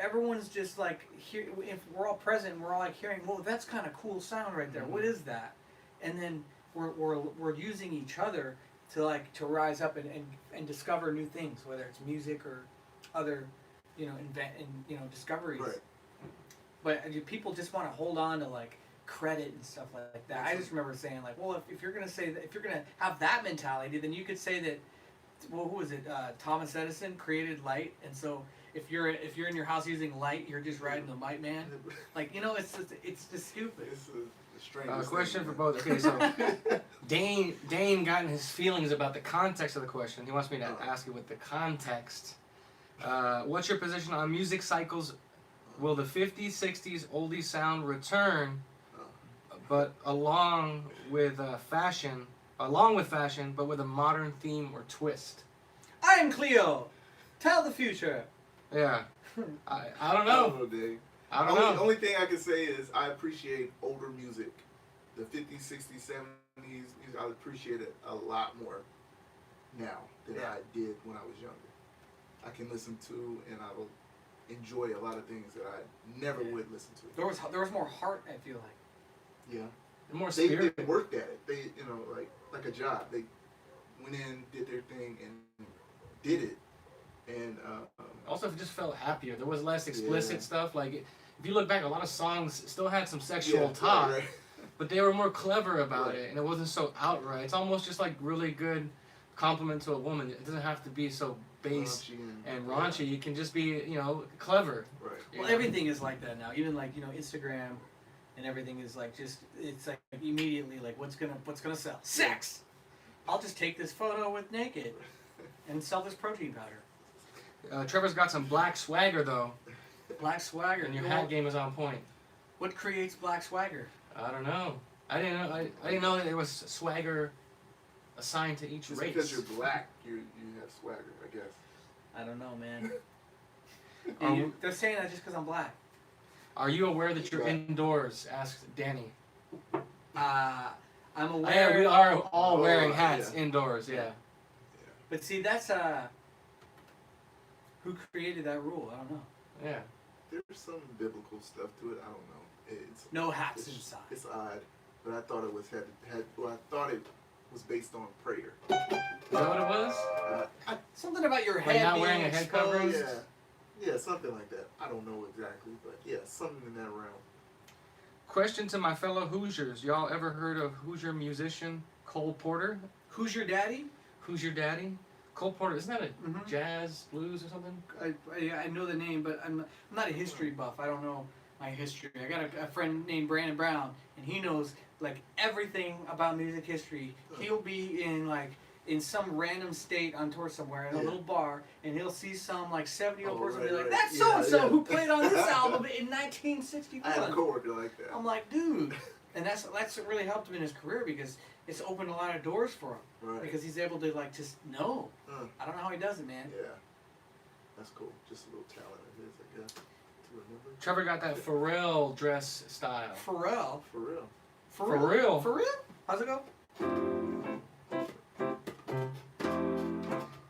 everyone's just like here. If we're all present, we're all like hearing, well, that's kind of cool sound right there. What is that? And then we're using each other to rise up and discover new things, whether it's music or other discoveries. Right. But people just want to hold on to like credit and stuff like that. I just remember saying like, well, if you're gonna say that, if you're gonna have that mentality, then you could say that, well, who was it? Thomas Edison created light, and so if you're in your house using light, you're just riding the light man. Like it's just stupid. It's a strange Question for both. Okay, so Dane got in his feelings about the context of the question. He wants me to ask it with the context. What's your position on music cycles? Will the 50s, 60s oldie sound return, but along with fashion, but with a modern theme or twist? I am Cleo. Tell the future. Yeah. I don't know. I don't know, Dave. I don't know. The only thing I can say is I appreciate older music. The 50s, 60s, 70s, I appreciate it a lot more now than I did when I was younger. I can listen to and I will enjoy a lot of things that I never would listen to. There was more heart, I feel like. Yeah. More They spirit. worked at it. They, like a job. They went in, did their thing, and did it. And Also, it just felt happier. There was less explicit stuff. Like, if you look back, a lot of songs still had some sexual talk, right. but they were more clever about it, and it wasn't so outright. It's almost just like really good compliment to a woman. It doesn't have to be so base and raunchy. You can just be, clever. Right. Well, everything is like that now. Even like Instagram and everything is like it's like immediately like what's gonna sell? Sex. I'll just take this photo with naked and sell this protein powder. Trevor's got some black swagger though, Black swagger. and your hat game is on point. What creates black swagger? I don't know. I didn't know that there was swagger assigned to each Just race. because you're black, you have swagger, I guess. I don't know, man. Um, They're saying that just because I'm black. Are you aware that you're indoors? Asked Danny. I'm aware. Yeah, we are all wearing Oh, hats yeah. indoors. Yeah. But see, that's who created that rule? I don't know. Yeah. There's some biblical stuff to it. I don't know. No hats inside. It's odd, but I thought it was based on prayer. Is that what it was? Something about your Like head not being wearing a head exposed. covering? Yeah, something like that. I don't know exactly, but yeah, something in that realm. Question to my fellow Hoosiers. Y'all ever heard of Hoosier musician Cole Porter? Who's your daddy? Who's your daddy? Cole Porter. Isn't that a jazz, blues, or something? I know the name, but I'm not a history buff. I don't know my history. I got a friend named Brandon Brown, and he knows like everything about music history. He'll be in some random state on tour somewhere in a little bar, and he'll see some like 70-year-old person and be like, "That's so and so who played on this album in 1961." I had a coworker like that. I'm like, dude, and that's what really helped him in his career because it's opened a lot of doors for him. Right. Because he's able to like just know. I don't know how he does it, man. Yeah, that's cool. Just a little talent of his, I guess, to remember. Trevor got that Pharrell dress style. Pharrell. For real. For real? For real? How's it go?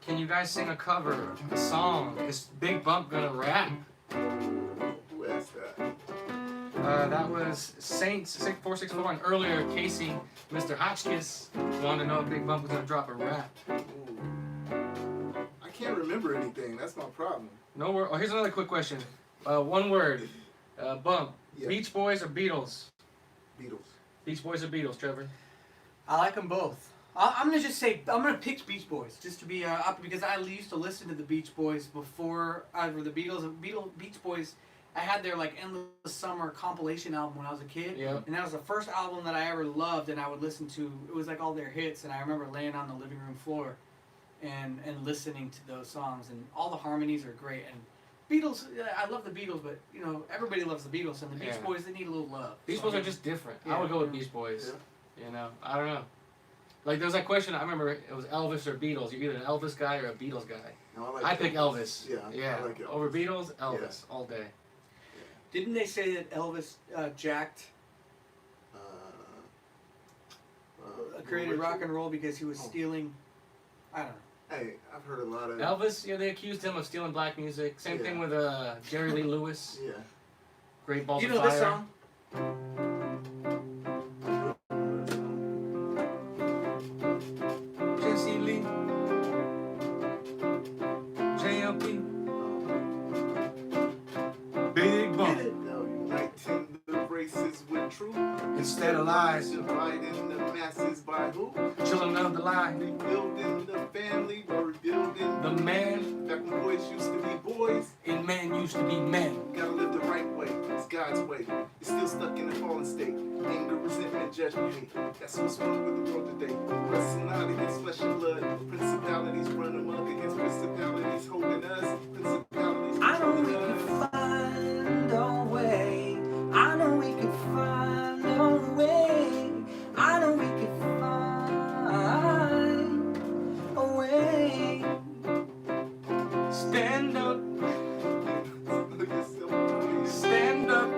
Can you guys sing a cover, a song? Is Big Bump gonna rap? Who asked that? That was Saints 6464, and earlier Casey, Mr. Hotchkiss, wanted to know if Big Bump was gonna drop a rap. Ooh. I can't remember anything. That's my problem. No word. Oh, here's another quick question. One word. Bump. Yeah. Beach Boys or Beatles? Beatles. Beach Boys or Beatles, Trevor? I like them both. I'm gonna just say I'm gonna pick Beach Boys just to be up because I used to listen to the Beach Boys before either the Beatles. Beach Boys. I had their like Endless Summer compilation album when I was a kid, and that was the first album that I ever loved, and I would listen to. It was like all their hits, and I remember laying on the living room floor, and listening to those songs, and all the harmonies are great. And Beatles, I love the Beatles, but everybody loves the Beatles, and the Beach Boys they need a little love. Beach Boys are just different. I would go with Beach Boys. Yeah. I don't know. Like there was that question. I remember it was Elvis or Beatles. You're either an Elvis guy or a Beatles guy. No, I I pick Elvis. Yeah, I like Elvis. Over Beatles, Elvis all day. Didn't they say that Elvis jacked created rock and roll because he was stealing? I don't know. Hey, I've heard a lot of Elvis, yeah, they accused him of stealing black music. Same thing with Jerry Lee Lewis. Yeah. Great Balls You of know Fire. this song? Jesse Lee, JLP, Big Bump. Now uniting the races with truth. Instead of lies, Dividing the masses by who? children of the lie. Rebuilding the family, we're rebuilding The man back when boys used to be boys. and man used to be men. You gotta live the right way. It's God's way. You're still stuck in the fallen state. Anger, resentment, judgment, hate. That's what's wrong with the world today. Wrestling not against flesh and blood. Principalities run amok against principalities holding us. Principalities I know we holding can us. find a way. I know we can find a way. I know we can find a way. Stand up, stand up,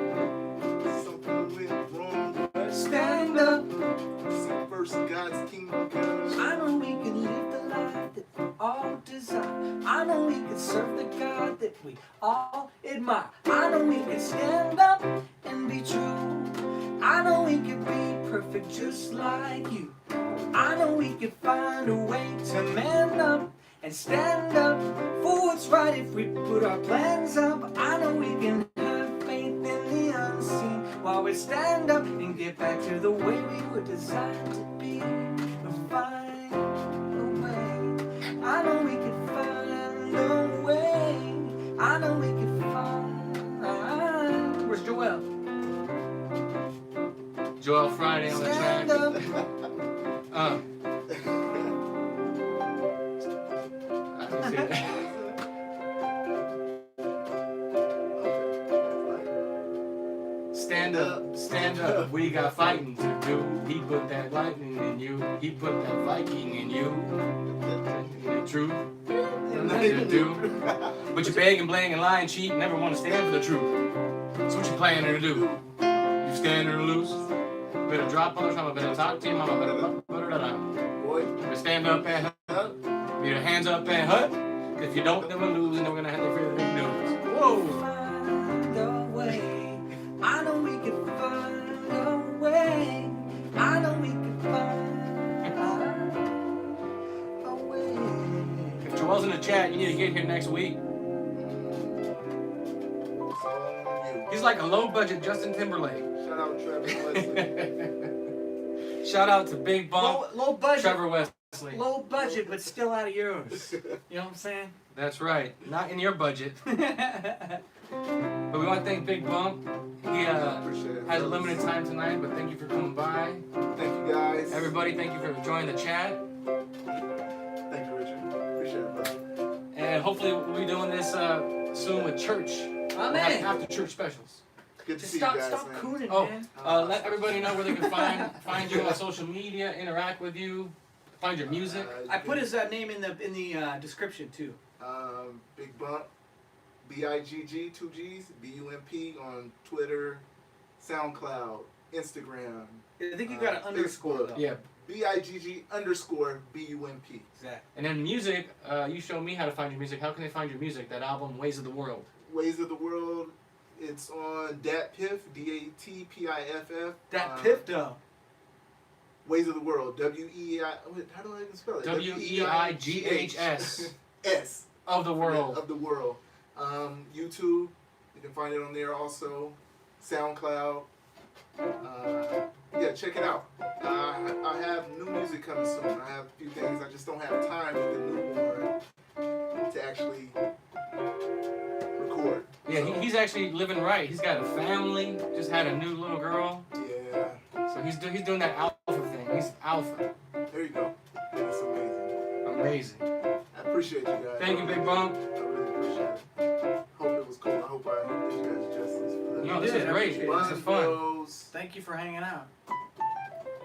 Something went wrong, but stand up. seek first God's kingdom come. I know we can live the life that we all desire. I know we can serve the God that we all admire. I know we can stand up and be true. I know we can be perfect just like you. I know we can find a way to man up and stand up for what's right if we put our plans up. I know we can have faith in the unseen while we stand up and get back to the way we were designed to be. And find a way. I know we can find a way. I know we can find. Where's Joel? Joel Friday on the track. Stand up. I can see that. Stand up. We got fighting to do. He put that lightning in you. He put that Viking in you. True. Nothing to do. But you beg and bling and lie and cheat and never want to stand for the truth. So what you planning to do? You standing or loose? Better drop on the trauma, better talk to your mama, better Boy, stand up and hut. Get your hands up and hut. If you don't, then we'll lose, and then we're gonna have to figure the news. Whoa! Find a way. I know we can find a way. I know we can find a way. If Joel's in the chat, you need to get here next week. it's all on you. He's like a low-budget Justin Timberlake. Shout out Travis Wesley. Shout out to Big Bump, Low budget. Trevor Wesley. Low budget, but still out of yours. You know what I'm saying? That's right. Not in your budget. But we want to thank Big Bump. He Appreciate it. has a limited time tonight, but thank you for coming by. Thank you guys. Everybody, thank you for joining the chat. Thank you, Richard. Appreciate it, brother. And hopefully we'll be doing this soon with church. We'll have after church specials. Good to Just see stop you guys, stop man. cooning, Oh, man. let everybody know where they can find you on social media, interact with you, find your music. I put his name in the description too. Big Bump, BIGG, 2 G's, BUMP on Twitter, SoundCloud, Instagram. I think you got an underscore though. Yeah. BIGG underscore BUMP. Exactly. And then music, you show me how to find your music. How can they find your music? That album, Ways of the World. Ways of the World. It's on DatPiff, DATPIFF. That Piff though. Ways of the World, W-E-I, how do I even spell it? WEIGHS S. of the world. Of the world. YouTube, you can find it on there also. SoundCloud. Yeah, check it out. I have new music coming soon. I have a few things. I just don't have time with the newborn to actually record. Yeah, he's actually living right. He's got a family. Just had a new little girl. Yeah. So he's doing that alpha thing. He's alpha. There you go. It's amazing. Amazing. I appreciate you guys. Thank you, Big Bump. I really appreciate it. Hope it was cool. I hope I did you guys justice for that. No, this did. is I great. appreciate it. This is fun. Bondos. Thank you for hanging out.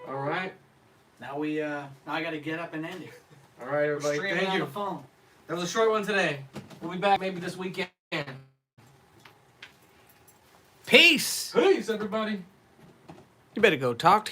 All right. Now I got to get up and end it. All right, We're everybody. streaming Thank on you. the phone. That was a short one today. We'll be back maybe this weekend. Peace. Peace, everybody. You better go talk to